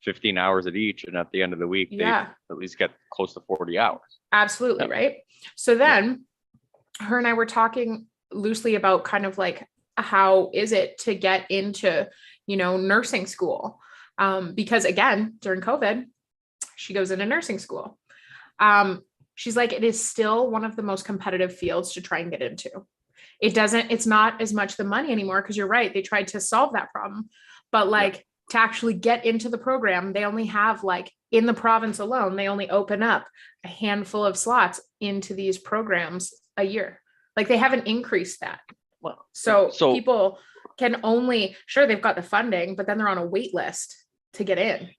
15 hours at each. And at the end of the week, they at least get close to 40 hours. Absolutely. Yeah. Right. So then her and I were talking loosely about kind of like, how is it to get into, nursing school? Because again, during COVID, she goes into nursing school. She's like, it is still one of the most competitive fields to try and get into. It's not as much the money anymore. Cause you're right. They tried to solve that problem, but to actually get into the program, they only have like in the province alone, they only open up a handful of slots into these programs a year. Like they haven't increased that. Well, so people can only, sure, they've got the funding, but then they're on a wait list to get in.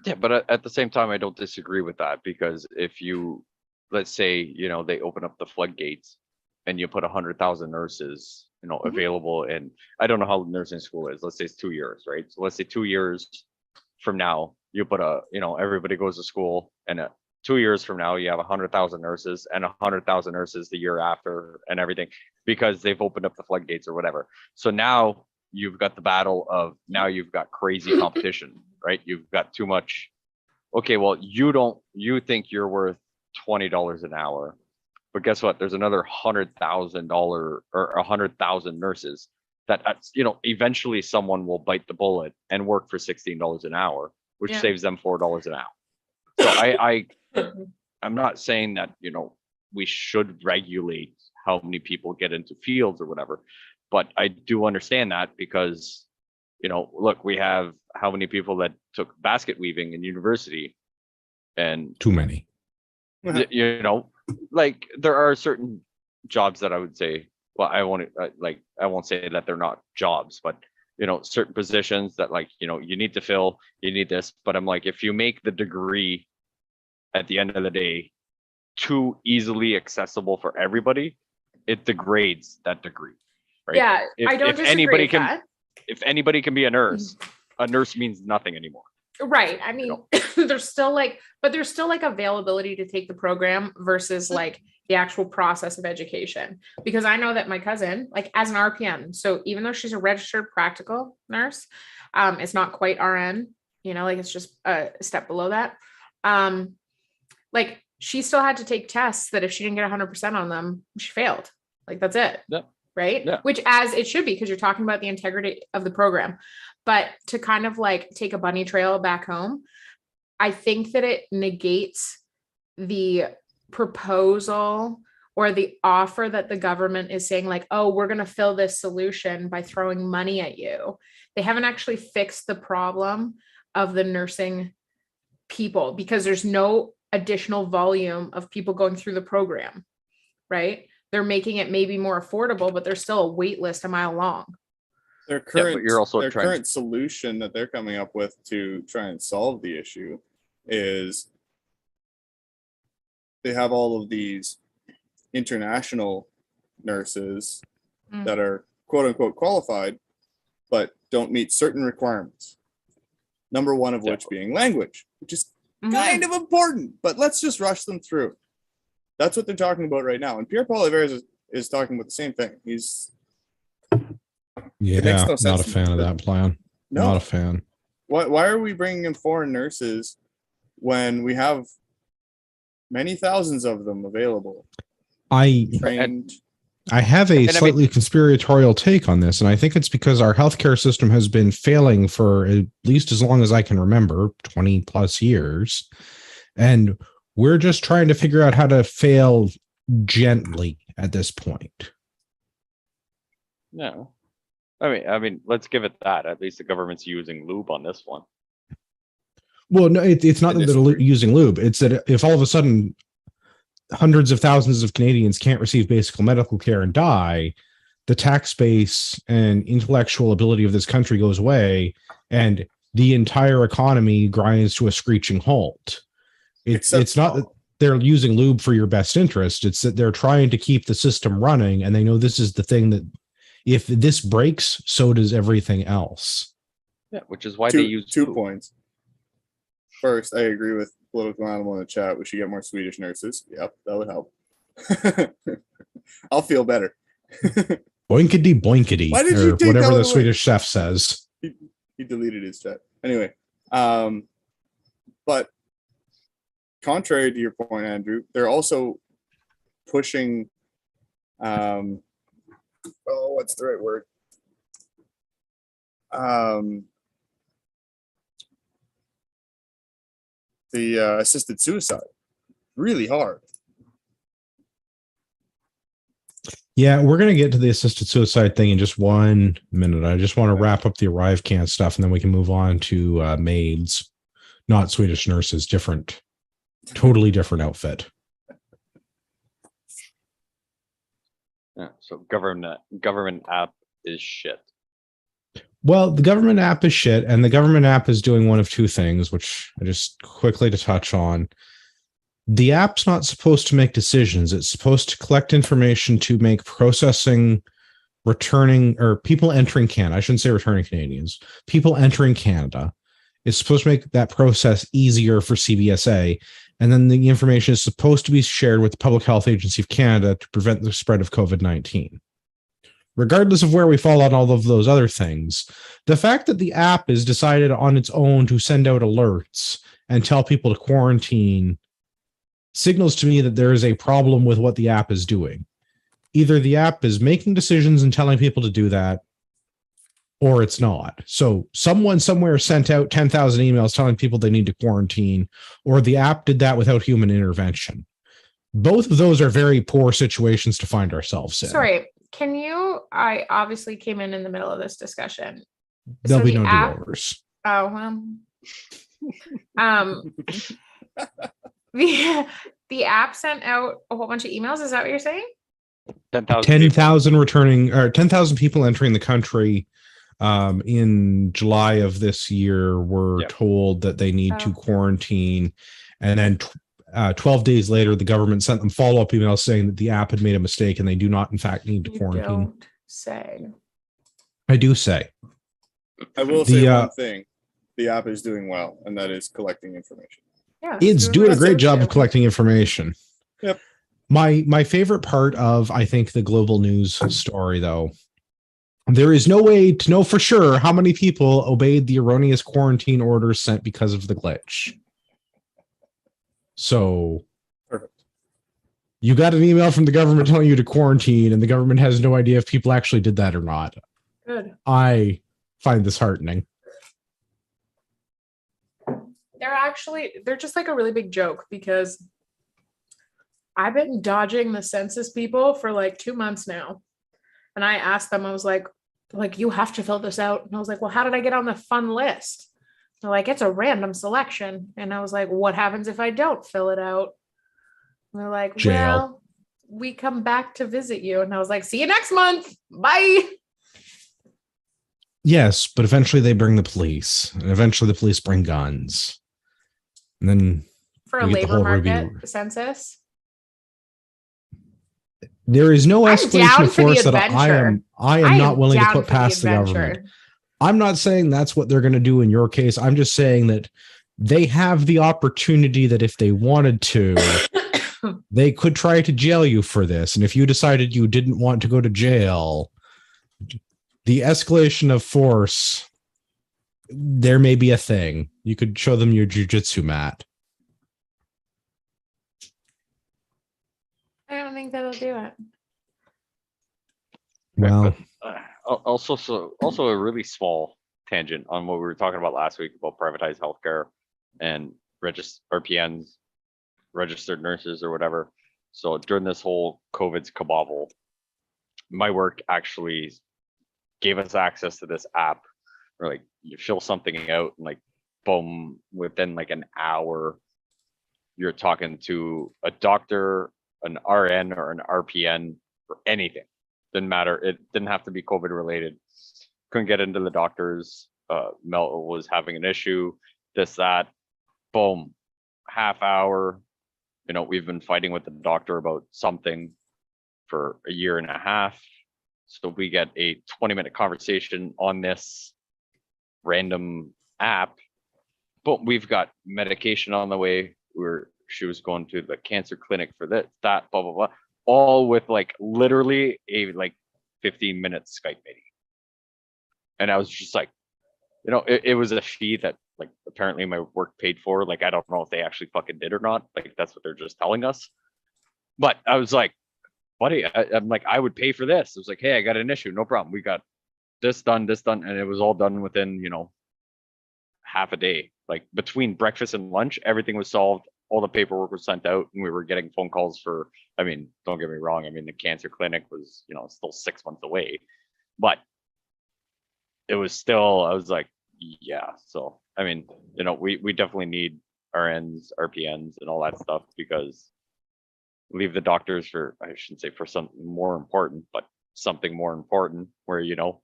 Yeah. But at the same time, I don't disagree with that because if you, let's say, they open up the floodgates and you put 100,000 nurses, available. And I don't know how nursing school is. Let's say it's 2 years, right? So let's say 2 years from now, you put everybody goes to school and 2 years from now, you have 100,000 nurses and 100,000 nurses the year after and everything because they've opened up the floodgates or whatever. So now you've got the battle of you've got crazy competition, right? You've got too much. Okay, well, you think you're worth $20 an hour, but guess what? There's another $100,000 or 100,000 nurses that eventually someone will bite the bullet and work for $16 an hour, which saves them $4 an hour. So I'm not saying that we should regulate how many people get into fields or whatever, but I do understand that because look, we have how many people that took basket weaving in university, and too many. Like there are certain jobs that I would say well, I won't I won't say that they're not jobs, but certain positions that you need to fill, you need this. But I'm like, if you make the degree at the end of the day too easily accessible for everybody, it degrades that degree, right? Yeah, I don't If disagree anybody with can, that. if anybody can be a nurse means nothing anymore. Right. I mean, there's still availability to take the program versus like the actual process of education. Because I know that my cousin, like as an RPN, so even though she's a registered practical nurse, it's not quite RN, like it's just a step below that. Like she still had to take tests that if she didn't get 100% on them, she failed. Like that's it. Yeah. Right. Yeah. Which as it should be, because you're talking about the integrity of the program. But to kind of like take a bunny trail back home, I think that it negates the proposal or the offer that the government is saying like, oh, we're going to fill this solution by throwing money at you. They haven't actually fixed the problem of the nursing people because there's no additional volume of people going through the program, right? They're making it maybe more affordable, but there's still a wait list a mile long. Their current, you're also current solution that they're coming up with to try and solve the issue is they have all of these international nurses that are quote unquote qualified, but don't meet certain requirements. Number one of which being language, which is kind of important, but let's just rush them through. That's what they're talking about right now. And Pierre Poilievre is talking about the same thing. Yeah, not a fan of that plan. No. Not a fan. Why are we bringing in foreign nurses when we have many thousands of them available? Trained. I have a slightly conspiratorial take on this, and I think it's because our healthcare system has been failing for at least as long as I can remember, 20 plus years. And we're just trying to figure out how to fail gently at this point. No. I mean, let's give it that. At least the government's using lube on this one. Well, no, it's not that they're using lube. It's that if all of a sudden hundreds of thousands of Canadians can't receive basic medical care and die, the tax base and intellectual ability of this country goes away, and the entire economy grinds to a screeching halt. It's not that they're using lube for your best interest. It's that they're trying to keep the system running, and they know this is the thing that if this breaks, so does everything else. Yeah, which is why they use 2 points. First, I agree with Political Animal in the chat. We should get more Swedish nurses. Yep, that would help. I'll feel better. Boinkity boinkity. Why did you take whatever that the Swedish chef says. He deleted his chat. Anyway, but contrary to your point, Andrew, they're also pushing what's the right word? The assisted suicide really hard. Yeah, we're going to get to the assisted suicide thing in just 1 minute. I just want to wrap up the ArriveCan stuff, and then we can move on to maids, not Swedish nurses, totally different outfit. Yeah, so government app is shit. Well, the government app is shit, and the government app is doing one of two things, which I just quickly to touch on. The app's not supposed to make decisions. It's supposed to collect information to make processing, returning, or people entering Canada. I shouldn't say returning Canadians. People entering Canada. It's supposed to make that process easier for CBSA. And then the information is supposed to be shared with the Public Health Agency of Canada to prevent the spread of COVID-19. Regardless of where we fall on all of those other things, the fact that the app is decided on its own to send out alerts and tell people to quarantine signals to me that there is a problem with what the app is doing. Either the app is making decisions and telling people to do that, or it's not. So someone somewhere sent out 10,000 emails telling people they need to quarantine, or the app did that without human intervention. Both of those are very poor situations to find ourselves in. Sorry, I obviously came in the middle of this discussion. There'll be no do-overs. Oh, the app sent out a whole bunch of emails. Is that what you're saying? 10,000 returning, or 10,000 people entering the country in July of this year were told that they need to quarantine, and then 12 days later, the government sent them follow-up emails saying that the app had made a mistake and they do not, in fact, need to quarantine. Don't say. I do say. I will say one thing: the app is doing well, and that is collecting information. Yeah, it's doing a great job of collecting information. Yep. My favorite part of, I think, the global news story, though, there is no way to know for sure how many people obeyed the erroneous quarantine orders sent because of the glitch. So, perfect. You got an email from the government telling you to quarantine, and the government has no idea if people actually did that or not. Good. I find this heartening. They're just like a really big joke, because I've been dodging the census people for like 2 months now. And I asked them, I was like, you have to fill this out. And I was like, well, how did I get on the fun list? They're like, it's a random selection. And I was like, what happens if I don't fill it out? And they're like, Jail. Well, we come back to visit you. And I was like, see you next month. Bye. Yes, but eventually they bring the police, and eventually the police bring guns. And then for a labor market census. There is no escalation of force that I am not willing to put past the government. I'm not saying that's what they're going to do in your case. I'm just saying that they have the opportunity that if they wanted to, they could try to jail you for this. And if you decided you didn't want to go to jail, the escalation of force, there may be a thing. You could show them your jujitsu mat. I don't think that'll do it. Well, also a really small tangent on what we were talking about last week about privatized healthcare and RPNs, registered nurses or whatever. So during this whole COVID's cabal, my work actually gave us access to this app where like you fill something out and like boom, within like an hour, you're talking to a doctor, an RN or an RPN for anything. Didn't matter. It didn't have to be COVID related. Couldn't get into the doctors. Mel was having an issue, this, that, boom, half hour. You know, we've been fighting with the doctor about something for a year and a half. So we get a 20-minute conversation on this random app, but we've got medication on the way. She was going to the cancer clinic for that, blah, blah, blah, all with like literally a like 15-minute Skype meeting. And I was just like, you know, it was a fee that like apparently my work paid for. Like, I don't know if they actually fucking did or not. Like, that's what they're just telling us. But I was like, buddy, I'm like, I would pay for this. It was like, hey, I got an issue. No problem. We got this done. And it was all done within, you know, half a day. Like between breakfast and lunch, everything was solved. All the paperwork was sent out and we were getting phone calls for, I mean, don't get me wrong. I mean, the cancer clinic was, you know, still 6 months away, but it was still, I was like, yeah. So, I mean, you know, we definitely need RNs, RPNs and all that stuff, because leave the doctors for, I shouldn't say for something more important, but something more important where, you know,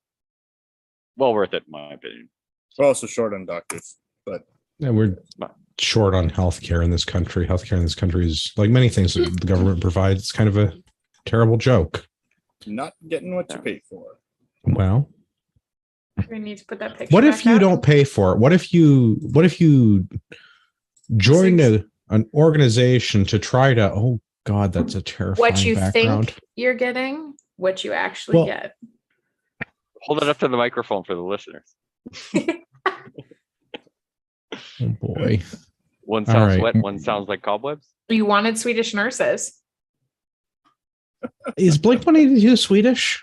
well worth it in my opinion. We're also short on doctors, but yeah, we're short on healthcare in this country. Healthcare in this country is, like many things that the government provides, it's kind of a terrible joke. Not getting what you pay for. Well, we need to put that picture. What if you don't pay for it? What if you join an organization to try to, oh God, that's a terrifying what you background. Think you're getting, what you actually get. Hold it up to the microphone for the listeners. Oh boy. One sounds wet, one sounds like cobwebs. You wanted Swedish nurses. Is Blink-182 Swedish?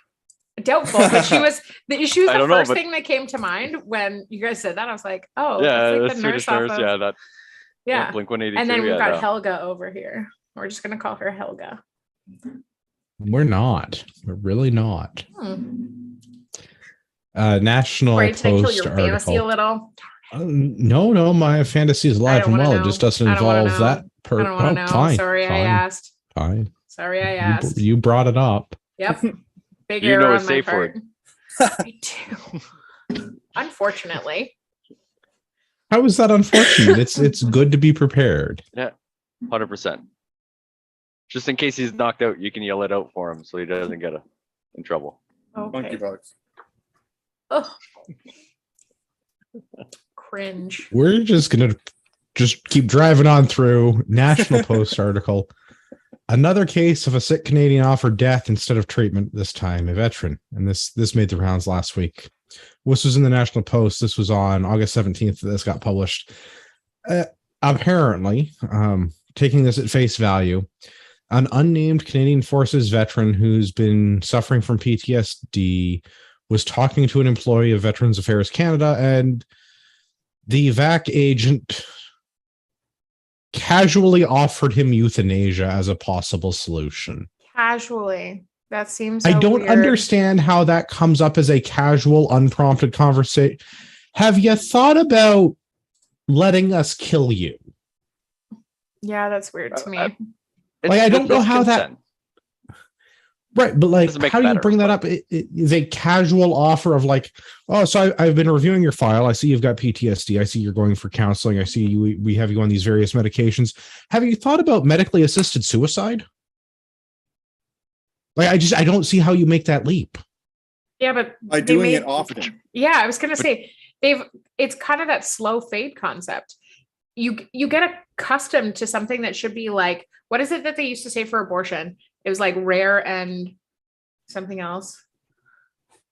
Doubtful, but she was the first thing that came to mind when you guys said that. I was like, oh, yeah, that's like the Swedish nurse, yeah, Blink-182. And then we've got Helga over here. We're just gonna call her Helga. We're not. We're really not. National Post kill your article. Fantasy a little. No, my fantasy is alive and well. It just doesn't involve that. I don't want to know. Fine, sorry, fine, I asked. Fine. Sorry, I asked. You brought it up. Yep. Big You error know a on my safe part. word. Me too. Unfortunately. How is that unfortunate? It's good to be prepared. Yeah, 100%. Just in case he's knocked out, you can yell it out for him so he doesn't get in trouble. Monkey Okay. bugs. Ugh. Cringe. We're just gonna keep driving on through. National Post article. Another case of a sick Canadian offered death instead of treatment, this time a veteran. And this made the rounds last week. This was in the National Post. This was on August 17th that this got published. Apparently, taking this at face value, an unnamed Canadian Forces veteran who's been suffering from PTSD was talking to an employee of Veterans Affairs Canada, and the VAC agent casually offered him euthanasia as a possible solution. Casually. That seems I so don't weird. understand how that comes up as a casual, unprompted conversation. Have you thought about letting us kill you? Yeah, that's weird to me. I don't know how that. Right, but like, how do you bring that up? It is a casual offer of like, oh, so I've been reviewing your file. I see you've got PTSD. I see you're going for counseling. I see we have you on these various medications. Have you thought about medically assisted suicide? Like, I don't see how you make that leap. Yeah, but by doing it often. Yeah, I was gonna say it's kind of that slow fade concept. You get accustomed to something that should be like, what is it that they used to say for abortion? It was like rare and something else.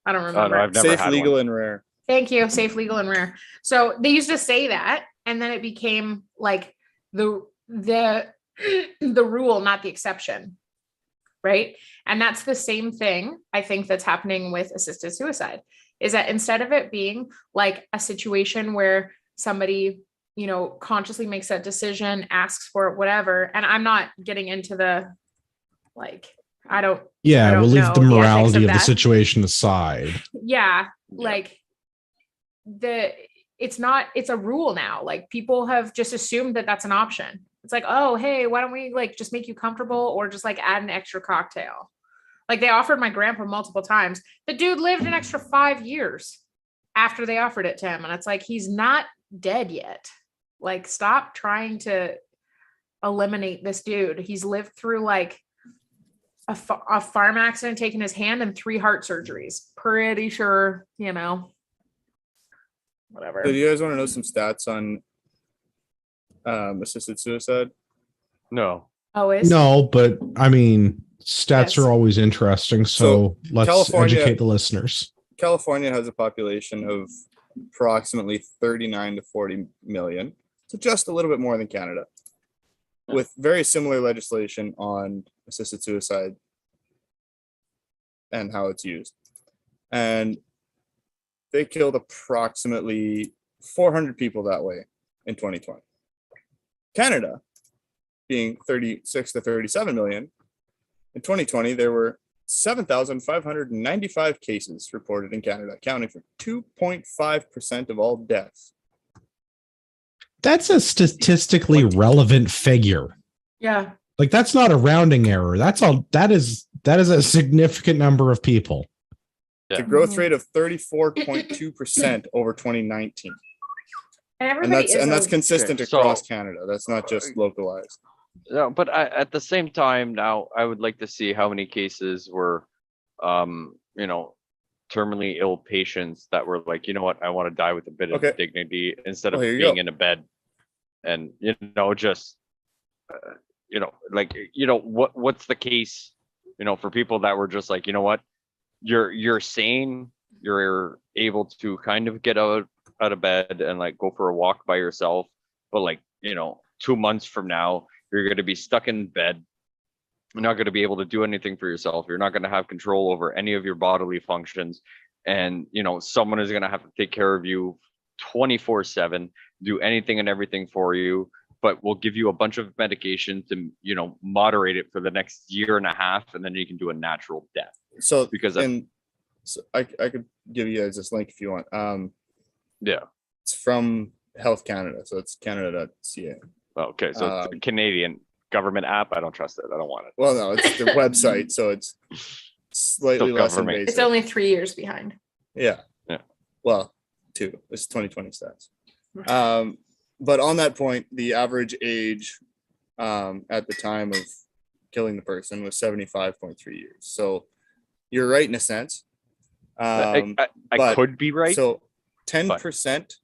I don't remember. I've never safe, had legal, one. and rare. Thank you. Safe, legal, and rare. So they used to say that, and then it became like the rule, not the exception. Right. And that's the same thing I think that's happening with assisted suicide, is that instead of it being like a situation where somebody, consciously makes that decision, asks for it, whatever. And I'm not getting into the, like, I don't we'll leave the morality of the that situation aside. Yeah. Like it's a rule now. Like people have just assumed that that's an option. It's like, oh, hey, why don't we like just make you comfortable or just like add an extra cocktail? Like they offered my grandpa multiple times. The dude lived an extra 5 years after they offered it to him. And it's like, he's not dead yet. Like, stop trying to eliminate this dude. He's lived through like a farm accident, taking his hand, and 3 heart surgeries. Pretty sure, whatever. So do you guys want to know some stats on assisted suicide? No. Always. No, but I mean, stats are always interesting. So let's educate the listeners. California has a population of approximately 39 to 40 million. So just a little bit more than Canada, with very similar legislation on assisted suicide and how it's used. And they killed approximately 400 people that way in 2020. Canada, being 36 to 37 million, in 2020, there were 7,595 cases reported in Canada, accounting for 2.5% of all deaths. That's a statistically relevant figure. Yeah. Like that's not a rounding error. That is a significant number of people. It's a growth rate of 34.2% over 2019. And that's consistent across Canada. That's not just localized. No, but at the same time, now I would like to see how many cases were, terminally ill patients that were like, you know what, I want to die with a bit of dignity instead of being in a bed, and just, what's the case, for people that were just like, you know what, you're sane, you're able to kind of get out of bed and like go for a walk by yourself, but like 2 months from now you're going to be stuck in bed. You're not going to be able to do anything for yourself. You're not going to have control over any of your bodily functions. And, someone is going to have to take care of you 24/7, do anything and everything for you, but we'll give you a bunch of medication to, moderate it for the next year and a half. And then you can do a natural death. So, I could give you guys this link if you want. It's from Health Canada. So it's canada.ca. Okay, so it's a Canadian government app. I don't trust it. I don't want it. Well, no, it's the website, so it's slightly Still less government. invasive. It's only 3 years behind. Yeah. Yeah. Well, 2. It's 2020 stats. But on that point, the average age at the time of killing the person was 75.3 years. So you're right in a sense. I but- could be right. So 10%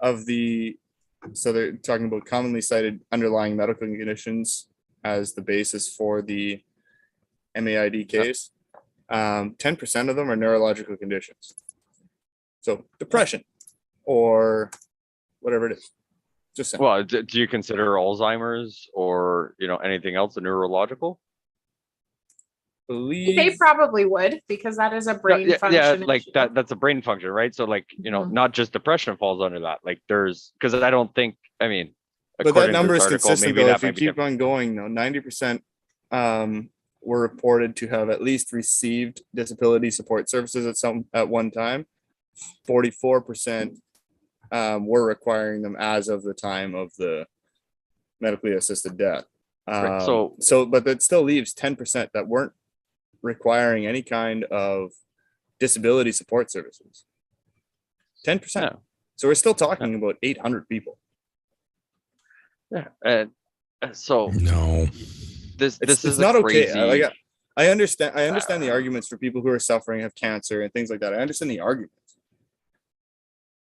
of the, so they're talking about commonly cited underlying medical conditions as the basis for the MAID case. 10% of them are neurological conditions. So depression or whatever it is. Just saying. Well, do you consider Alzheimer's or anything else a neurological? They probably would, because that is a brain function. Yeah, like issue. that's a brain function, right? So like, Mhm. not just depression falls under that. Like because I don't think, But that according to number this is article, consistent maybe though. that If you might be keep different. on going though, 90% were reported to have at least received disability support services at one time. 44% were requiring them as of the time of the medically assisted death. Right, But that still leaves 10% that weren't requiring any kind of disability support services. 10%. Yeah. So we're still talking about 800 people. Yeah, and so No. this It's is not a okay. crazy. I understand the arguments for people who are suffering, have cancer and things like that. I understand the arguments,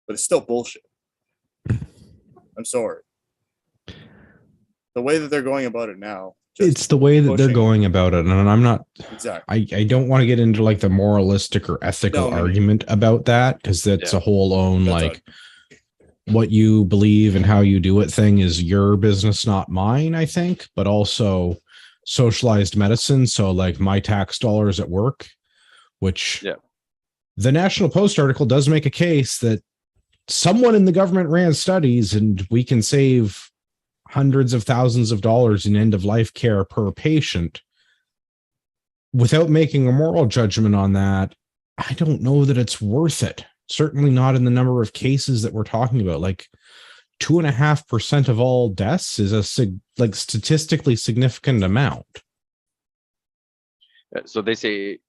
but it's still bullshit. I'm sorry. The way that they're going about it now. It's the way that they're pushing- going about it. And I'm not, Exactly. I don't want to get into like the moralistic or ethical No, argument about that, because that's a whole own, That's like, what you believe and how you do it thing is your business, not mine, I think, but also socialized medicine. So like my tax dollars at work, which the National Post article does make a case that someone in the government ran studies and we can save hundreds of thousands of dollars in end of life care per patient. Without making a moral judgment on that, I don't know that it's worth it. Certainly not in the number of cases that we're talking about. Like 2.5% of all deaths is a statistically significant amount. So they say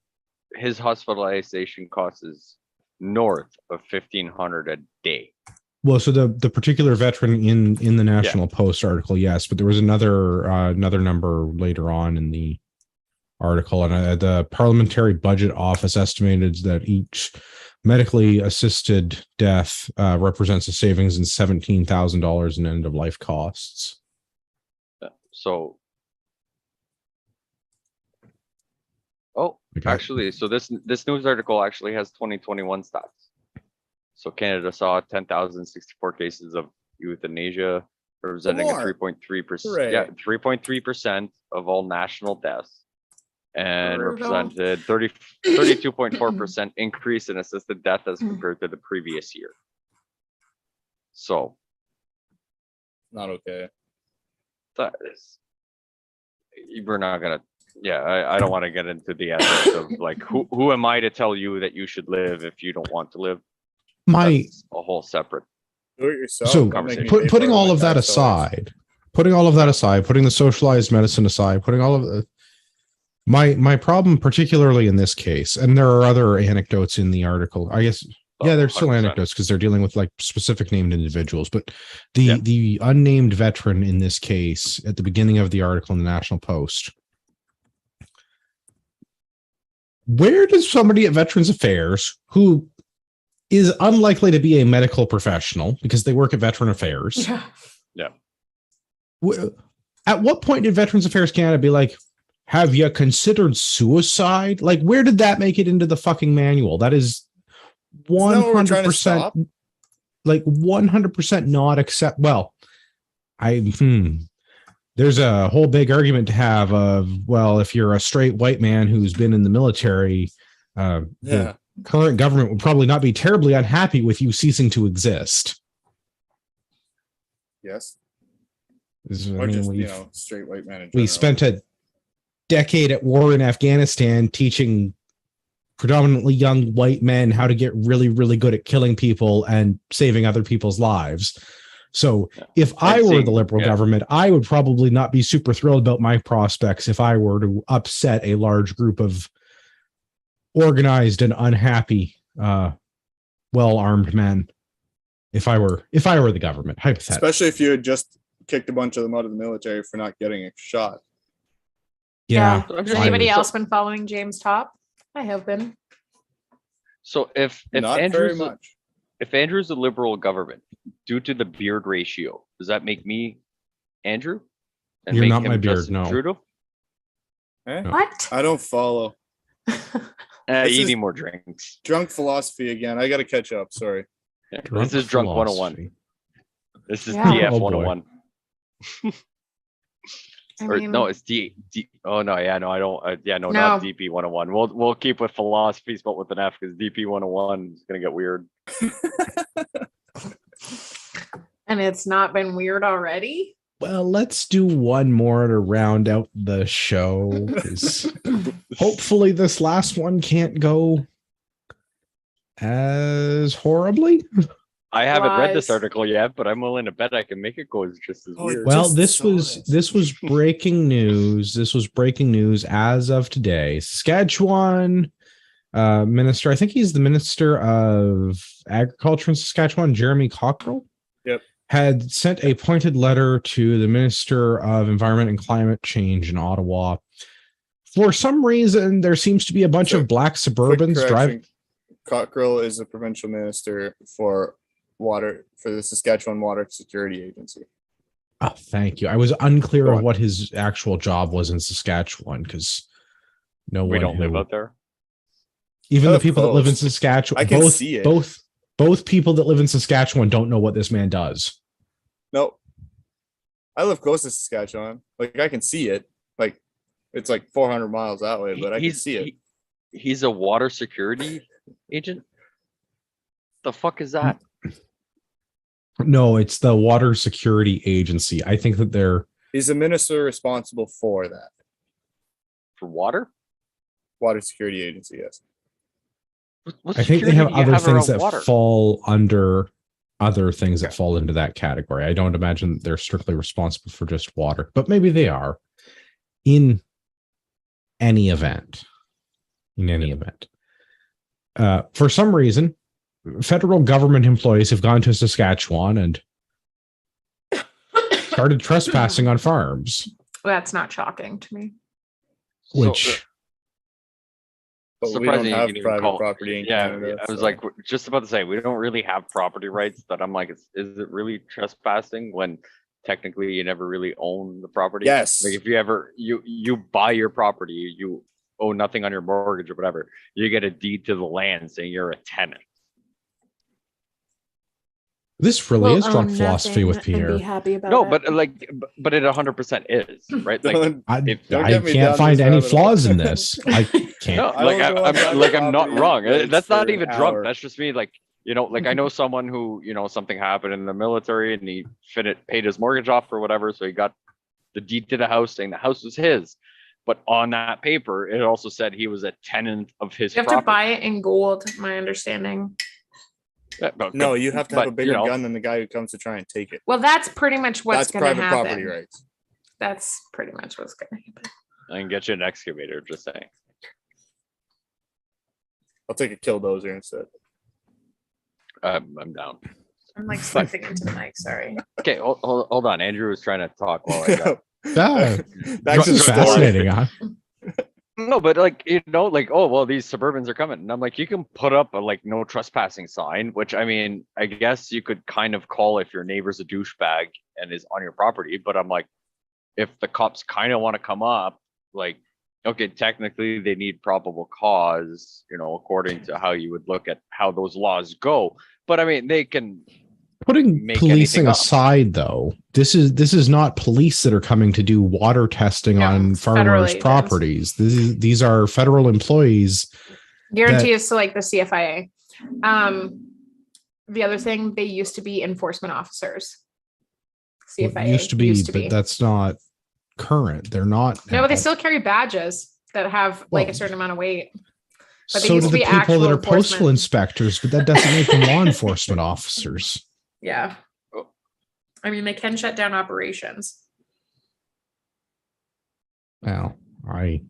his hospitalization cost is north of $1,500 a day. Well, so the particular veteran in the National Post article, yes, but there was another number later on in the article, and the Parliamentary Budget Office estimated that each medically assisted death represents a savings in $17,000 in end of life costs. So, actually, so this news article actually has 2021 stats. So Canada saw 10,064 cases of euthanasia, representing a 3.3%. Yeah, 3.3% of all national deaths, and represented 32.4% increase in assisted death as compared to the previous year. So, not okay. That is, we're not gonna. Yeah, I don't want to get into the ethics of like who am I to tell you that you should live if you don't want to live. That's a whole separate. Do it yourself. So putting all of that aside, putting the socialized medicine aside, putting all of the, my problem, particularly in this case, and there are other anecdotes in the article, I guess. Yeah, there's still 100%. Anecdotes because they're dealing with like specific named individuals, but the unnamed veteran in this case at the beginning of the article in the National Post. Where does somebody at Veterans Affairs who is unlikely to be a medical professional because they work at Veteran Affairs. Yeah. At what point did Veterans Affairs Canada be like, have you considered suicide? Like, where did that make it into the fucking manual? That is 100%, like 100% not accept. Well, there's a whole big argument to have of, well, if you're a straight white man who's been in the military, the current government would probably not be terribly unhappy with you ceasing to exist. Yes. I mean, straight white man. We spent a decade at war in Afghanistan teaching predominantly young white men how to get really, really good at killing people and saving other people's lives. So if I were the Liberal government, I would probably not be super thrilled about my prospects if I were to upset a large group of organized and unhappy, well-armed men. If I were the government, hypothetically. Especially if you had just kicked a bunch of them out of the military for not getting a shot. Yeah. Has anybody else been following James Top? I have been. So if not very much. If Andrew's a Liberal government, due to the beard ratio, does that make me Andrew? And You're make not him my beard, Justin no. Trudeau? What? I don't follow. You need more drinks. Drunk philosophy again. I got to catch up. Sorry. This is Drunk 101. This is Yeah. DF Oh, boy. 101. No, it's D. Oh no, yeah, no, I don't. No, not DP 101. We'll keep with philosophy spelled with an F because DP 101 is gonna get weird. And it's not been weird already. Well, let's do one more to round out the show. 'Cause hopefully this last one can't go as horribly. I haven't read this article yet, but I'm willing to bet I can make it go just as weird. Well, this was breaking news. This was breaking news as of today. Saskatchewan minister, I think he's the Minister of Agriculture in Saskatchewan, Jeremy Cockrell. Yep. Had sent a pointed letter to the Minister of Environment and Climate Change in Ottawa. For some reason, there seems to be a bunch of black Suburbans driving. Cockrell is the provincial minister for water for the Saskatchewan Water Security Agency. Oh, thank you. I was unclear of what his actual job was in Saskatchewan because we don't live out there. Even the people that live in Saskatchewan, I can see it. Both people that live in Saskatchewan don't know what this man does. No, I live close to Saskatchewan. Like I can see it. Like it's like 400 miles that way, but I can see it. He's a water security agent. The fuck is that? No, it's the Water Security Agency. I think that he's a minister responsible for that. For water? Water Security Agency, yes. I think they have other things that fall under other things that fall into that category. I don't imagine they're strictly responsible for just water, but maybe they are. In any event. For some reason, federal government employees have gone to Saskatchewan and started trespassing on farms. That's not shocking to me. But we don't have private property in Canada. I was like, just about to say, we don't really have property rights, but I'm like, is it really trespassing when technically you never really own the property? Yes. Like if you ever, you buy your property, you owe nothing on your mortgage or whatever, you get a deed to the land saying you're a tenant. This really is drunk philosophy with Pierre. But it 100% is, right? Like I can't find any flaws in this. I can't. No, I'm not wrong. That's not even drunk. That's just me. Like, I know someone who, something happened in the military and he paid his mortgage off or whatever. So he got the deed to the house saying the house was his. But on that paper, it also said he was a tenant of his property. You have to buy it in gold, my understanding. No, you have to have a bigger gun than the guy who comes to try and take it. Well, that's pretty much what's going to happen. That's private property rights. That's pretty much what's going to happen. I can get you an excavator, just saying. I'll take a killdozer instead. I'm down. I'm like slipping into the mic, sorry. Okay, hold on. Andrew was trying to talk while I got... That's just fascinating, huh? No, but oh, well, these Suburbans are coming. And I'm like, you can put up a no trespassing sign, which I mean, I guess you could kind of call if your neighbor's a douchebag and is on your property. But I'm like, if the cops kind of want to come up, like, okay, technically they need probable cause, according to how you would look at how those laws go. But I mean, they can... Putting policing aside, though, this is not police that are coming to do water testing on farmers' properties. These are federal employees. Guarantee is to the CFIA. The other thing, they used to be enforcement officers. CFIA used to be, but that's not current. They're not. No, but they still carry badges that have a certain amount of weight. But so do the people that are postal inspectors, but that doesn't make them law enforcement officers. Yeah. I mean, they can shut down operations. Well, I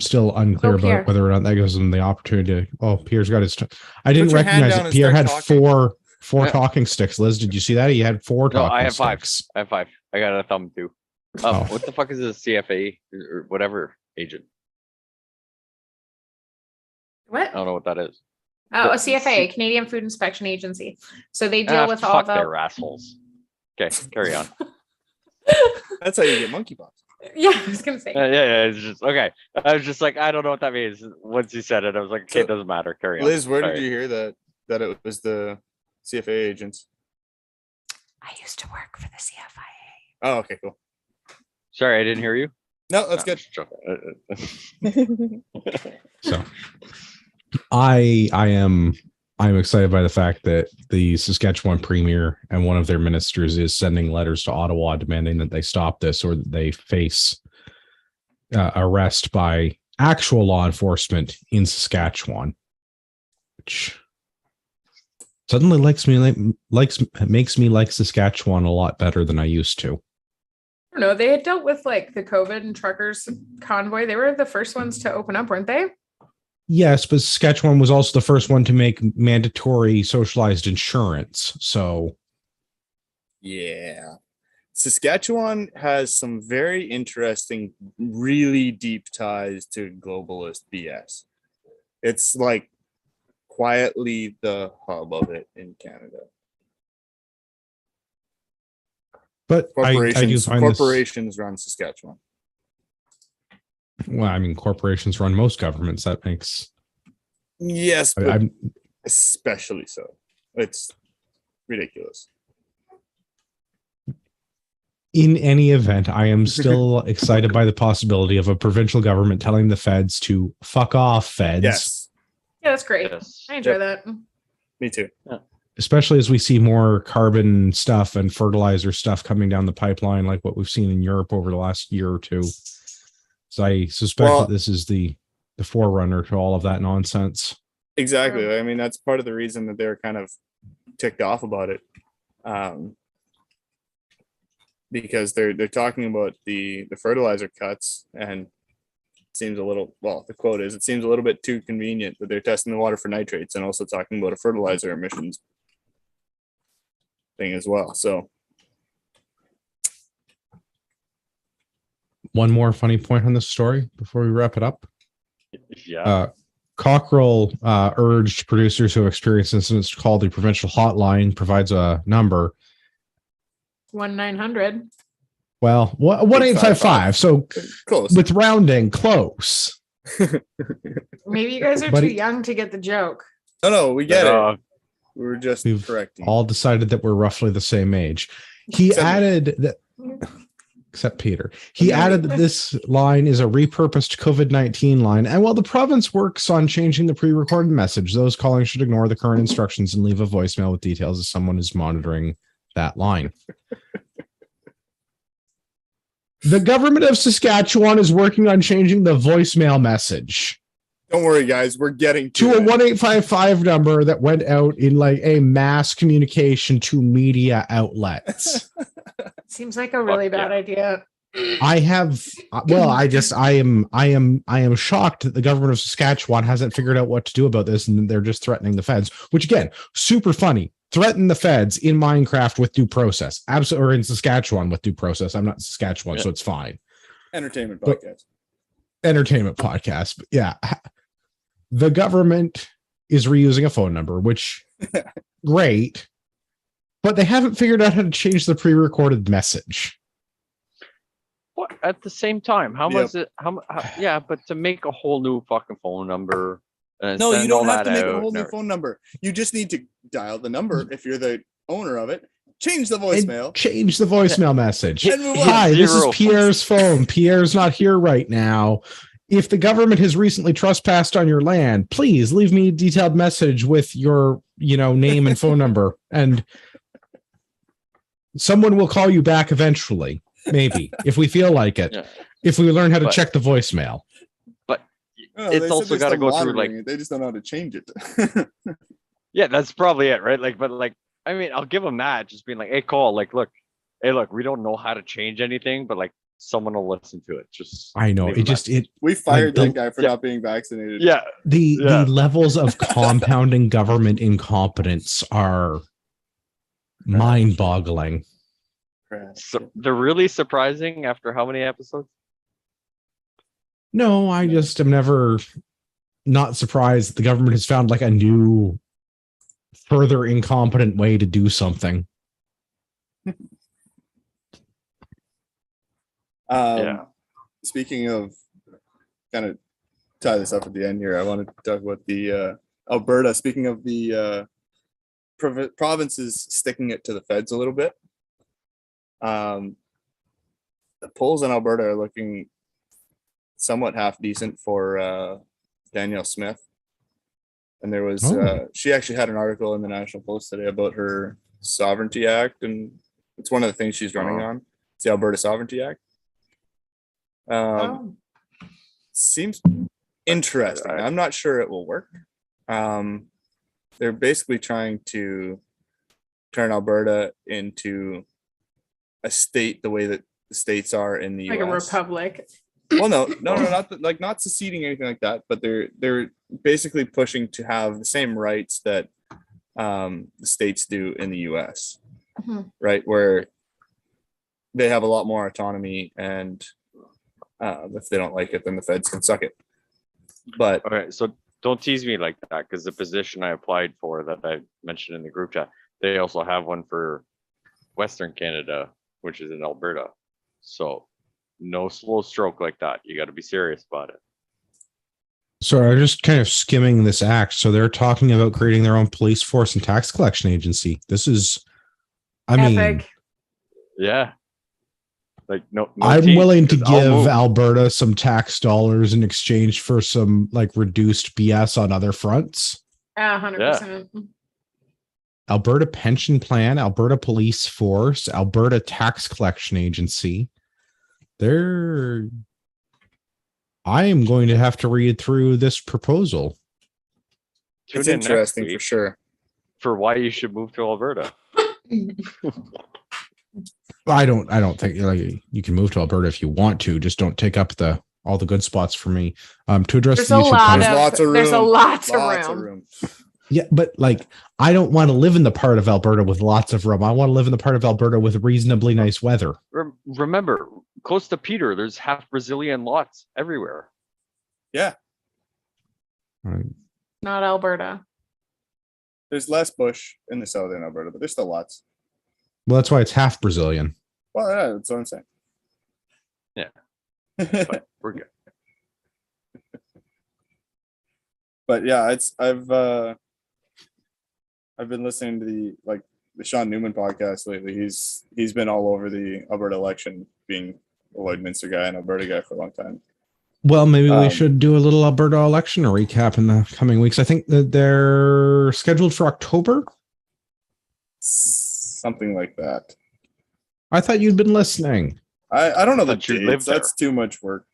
still unclear Oh, Pierre. about whether or not that gives them the opportunity to. Oh, Pierre's got his. I didn't Put your hand recognize down it. and Pierre start had talking. four talking sticks. Liz, did you see that? He had four No, talking I have sticks. 5. I have 5. I got a thumb too. Oh. What the fuck is a CFA or whatever agent? What? I don't know what that is. Oh, a CFA, Canadian Food Inspection Agency. So they deal with all fuck the. their assholes. Okay, carry on. That's how you get monkeypox. Yeah, I was gonna say. Yeah, it's just okay. I was just like, I don't know what that means. Once he said it, I was like, okay, it doesn't matter. Carry on. Liz, where did Sorry. you hear that it was the CFA agents? I used to work for the CFIA. Oh, okay, cool. Sorry, I didn't hear you. No, that's good. So, I'm excited by the fact that the Saskatchewan premier and one of their ministers is sending letters to Ottawa demanding that they stop this or that they face arrest by actual law enforcement in Saskatchewan, which suddenly makes me like Saskatchewan a lot better than I used to. I don't know. They had dealt with like the COVID and truckers convoy. They were the first ones to open up, weren't they? Yes, but Saskatchewan was also the first one to make mandatory socialized insurance. So, yeah. Saskatchewan has some very interesting, really deep ties to globalist BS. It's like quietly the hub of it in Canada. but I do find corporations run Saskatchewan. Well, I mean, corporations run most governments. That makes yes, but I'm especially so. It's ridiculous. In any event, I am still excited by the possibility of a provincial government telling the feds to fuck off, feds. Yes. Yeah, that's great. Yes. I enjoy that. Me too. Especially as we see more carbon stuff and fertilizer stuff coming down the pipeline, like what we've seen in Europe over the last year or two. So I suspect that this is the forerunner to all of that nonsense. Exactly. I mean, that's part of the reason that they're kind of ticked off about it. Because they're talking about the fertilizer cuts, and it seems a little, well, the quote is, it seems a little bit too convenient that they're testing the water for nitrates and also talking about a fertilizer emissions thing as well. So one more funny point on this story before we wrap it up. Yeah. Cockrell urged producers who have experienced incidents to call the provincial hotline, provides a number. 1-900. Well, 1-855. So close. With rounding, close. Maybe you guys are too young to get the joke. No, we get it. We're just correcting. All decided that we're roughly the same age. He added that, except Peter. He added that this line is a repurposed COVID-19 line. And while the province works on changing the pre-recorded message, those calling should ignore the current instructions and leave a voicemail with details as someone is monitoring that line. The government of Saskatchewan is working on changing the voicemail message. Don't worry, guys. We're getting to a 1-855 number that went out in like a mass communication to media outlets. Seems like a really bad idea. I am shocked that the government of Saskatchewan hasn't figured out what to do about this, and they're just threatening the feds, which again, super funny. Threaten the feds in Minecraft with due process. Absolutely, or in Saskatchewan with due process. I'm not in Saskatchewan, so it's fine. Entertainment podcast. But yeah. The government is reusing a phone number, which great, but they haven't figured out how to change the pre-recorded message. What at the same time? How much it? How? Yeah, but to make a whole new fucking phone number. No, you don't have to make a whole new phone number. You just need to dial the number if you're the owner of it. Change the voicemail. Change the voicemail message. And Hi, this is Pierre's phone. Pierre's not here right now. If the government has recently trespassed on your land, please leave me a detailed message with your, name and phone number, and someone will call you back eventually. Maybe if we feel like it. Yeah. If we learn how to check the voicemail. No, it's also got to go through they just don't know how to change it. Yeah, that's probably it, right? I'll give them that, just being like, hey, call, look, hey, look, we don't know how to change anything, but like someone will listen to it. Just I know leave a message. We fired like that guy for yeah. not being vaccinated. Yeah. the Yeah. levels of compounding government incompetence are mind-boggling. So they're really surprising after how many episodes? No, I just am never not surprised that the government has found like a new, further incompetent way to do something. Yeah. Speaking of, kind of tie this up at the end here, I wanted to talk about the Alberta. Speaking of the provinces sticking it to the feds a little bit, the polls in Alberta are looking somewhat half decent for Danielle Smith. And there was she actually had an article in the National Post today about her Sovereignty Act, and it's one of the things she's running on. It's the Alberta Sovereignty Act. Seems interesting. I'm not sure it will work. They're basically trying to turn Alberta into a state the way that the states are in the like US. a republic. Well, no, not seceding anything like that, but they're basically pushing to have the same rights that the states do in the US, right? Where they have a lot more autonomy, and if they don't like it, then the feds can suck it. But okay, so don't tease me like that, because the position I applied for that I mentioned in the group chat, they also have one for Western Canada, which is in Alberta. So no slow stroke like that. You got to be serious about it. So I'm just kind of skimming this act. So they're talking about creating their own police force and tax collection agency. This is, I mean, yeah. Like no I'm tease, willing to 'cause I'll give move. Alberta some tax dollars in exchange for some like reduced BS on other fronts. 100%. Alberta pension plan, Alberta police force, Alberta tax collection agency. I am going to have to read through this proposal. Tune it's in next interesting week for sure. for why you should move to Alberta. I don't think like you can move to Alberta if you want to. Just don't take up all the good spots for me. To address There's the a YouTube lot comment- of lots of room. there's a lots Lots of of room. Yeah, but like I don't want to live in the part of Alberta with lots of room. I want to live in the part of Alberta with reasonably nice weather. Remember, close to Peter, there's half Brazilian lots everywhere. Yeah, Right. Not Alberta. there's less bush in the southern Alberta, but there's still lots. Well, that's why it's half Brazilian. Well, yeah, that's what I'm saying. Yeah. But we're good. But yeah, I've been listening to the Sean Newman podcast lately. He's been all over the Alberta election, being a Lloydminster guy and Alberta guy for a long time. Well, maybe we should do a little Alberta election recap in the coming weeks. I think that they're scheduled for October. Something like that. I thought you'd been listening. I don't know the Thought you lived dates. That's too much work.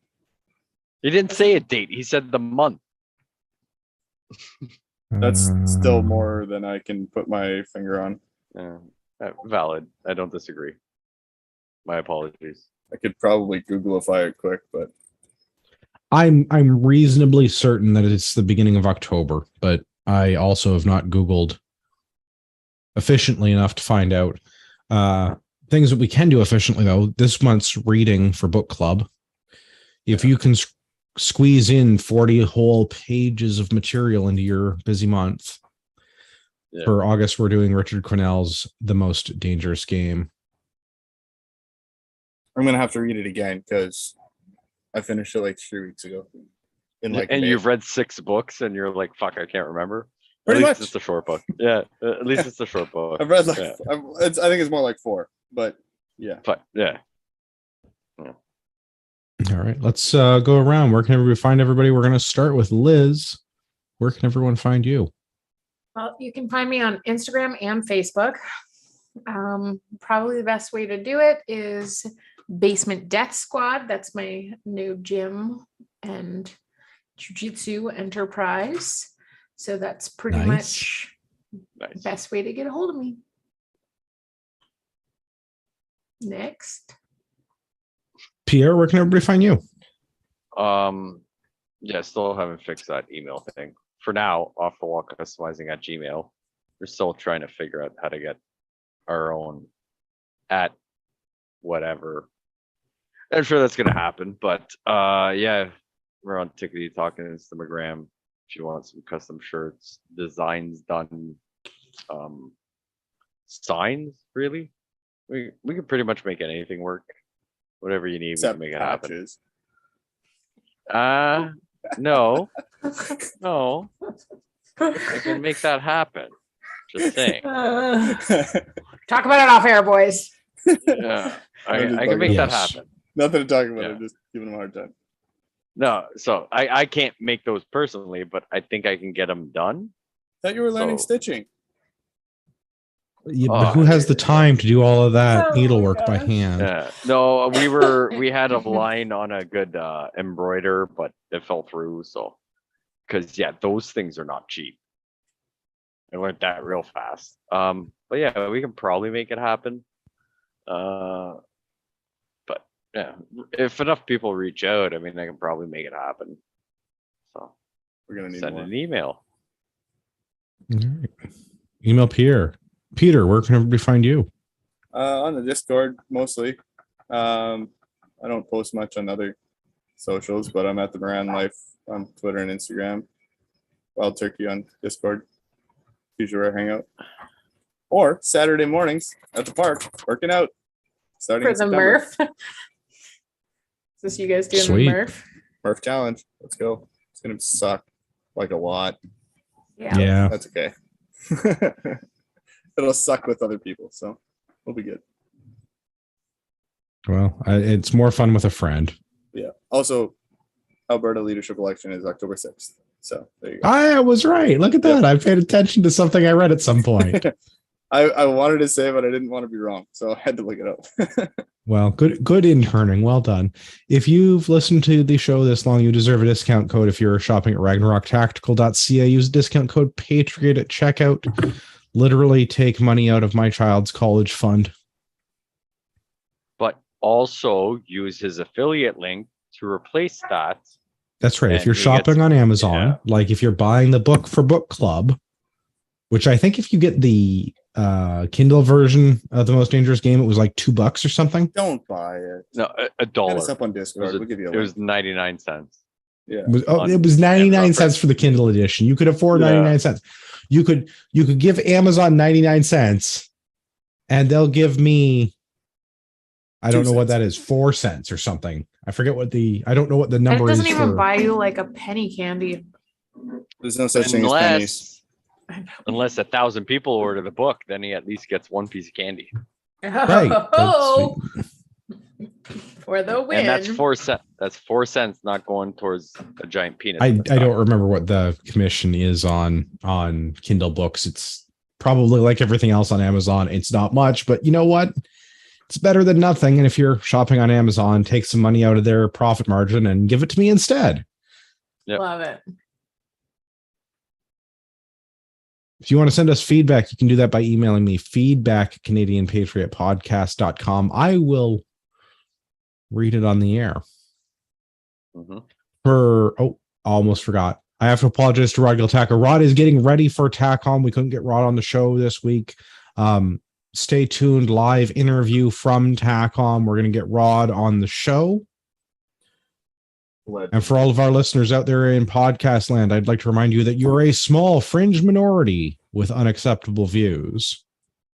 He didn't say a date. He said the month. That's still more than I can put my finger on. Valid. I don't disagree. My apologies. I could probably Googlify it quick, but I'm reasonably certain that it's the beginning of October, but I also have not Googled efficiently enough to find out. Things that we can do efficiently, though, this month's reading for book club. If you can squeeze in 40 whole pages of material into your busy month. Yeah. For August, we're doing Richard Quinnell's The Most Dangerous Game. I'm gonna have to read it again because I finished it like 3 weeks ago. And you've read 6 books and you're like, fuck, I can't remember. Pretty at least much. It's a short book. Yeah, at least it's a short book. I've read yeah. I think it's more like 4, but yeah. But yeah. All right, let's go around. Where can everybody find everybody? We're going to start with Liz. Where can everyone find you? Well, you can find me on Instagram and Facebook. Probably the best way to do it is Basement Death Squad. That's my new gym and jiu-jitsu enterprise. So that's pretty much the best way to get a hold of me. Next. Pierre, where can everybody find you? Yeah, still haven't fixed that email thing. For now, off the wall customizing at Gmail. We're still trying to figure out how to get our own at whatever. I'm sure that's gonna happen, but yeah, we're on Tickety Talk and Instagram. If you want some custom shirts, designs done, signs, really. We can pretty much make anything work. Whatever you need, Except we can make patches. it happen. No. No. I can make that happen. Just saying. Talk about it off air, boys. Yeah. I can make that happen. Nothing to talk about. Yeah. I'm just giving them a hard time. No, so I can't make those personally, but I think I can get them done. Thought you were learning So- stitching. Yeah, but who has the time to do all of that needlework by hand? Yeah. No, we had a line on a good embroider, but it fell through. So, because yeah, those things are not cheap. I learned that real fast. But yeah, we can probably make it happen. But yeah, if enough people reach out, I mean, I can probably make it happen. So We're gonna need send more. an email. All right. Email Pierre. Peter, where can everybody find you? On the Discord mostly. I don't post much on other socials, but I'm at the Moran Life on Twitter and Instagram. Wild Turkey on Discord. Usually where I hang out. Or Saturday mornings at the park, working out. Starting For in the September. Murph. Is this you guys doing Sweet. the Murph? Murph challenge. Let's go. It's gonna suck like a lot. Yeah. That's okay. It'll suck with other people, so we'll be good. Well, it's more fun with a friend. Yeah. Also, Alberta Leadership Election is October 6th. So there you go. I was right. Look at that. I paid attention to something I read at some point. I wanted to say, but I didn't want to be wrong, so I had to look it up. Well, good interning. Well done. If you've listened to the show this long, you deserve a discount code. If you're shopping at RagnarokTactical.ca, use discount code Patriot at checkout. Literally take money out of my child's college fund. But also use his affiliate link to replace that. That's right. If And you're he shopping gets- on Amazon, yeah. like if you're buying the book for book club, which I think if you get the Kindle version of The Most Dangerous Game, it was like $2 or something. Don't buy it. No, a Hit dollar. us up on Discord. We'll give you a It was link. 99 cents. Yeah. It was 99 cents for the Kindle edition. You could afford Yeah. 99 cents. You could give Amazon 99 cents and they'll give me, I don't 2 know what cents. that is, 4 cents or something. I forget I don't know what the And number it is. doesn't even for- buy you like a penny candy. There's no such thing as pennies. Unless 1,000 people order the book, then he at least gets one piece of candy. Right. Oh, for the win. And that's 4 cents. That's 4 cents not going towards a giant peanut. I don't remember what the commission is on Kindle books. It's probably like everything else on Amazon. It's not much, but you know what? It's better than nothing. And if you're shopping on Amazon, take some money out of their profit margin and give it to me instead. Yep. Love it. If you want to send us feedback, you can do that by emailing me feedback@canadianpatriotpodcast.com. I will read it on the air. Mhm. Almost forgot. I have to apologize to Rod Giltacker. Rod is getting ready for TACOM. We couldn't get Rod on the show this week. Stay tuned. Live interview from TACOM. We're going to get Rod on the show. And for all of our listeners out there in podcast land, I'd like to remind you that you're a small fringe minority with unacceptable views.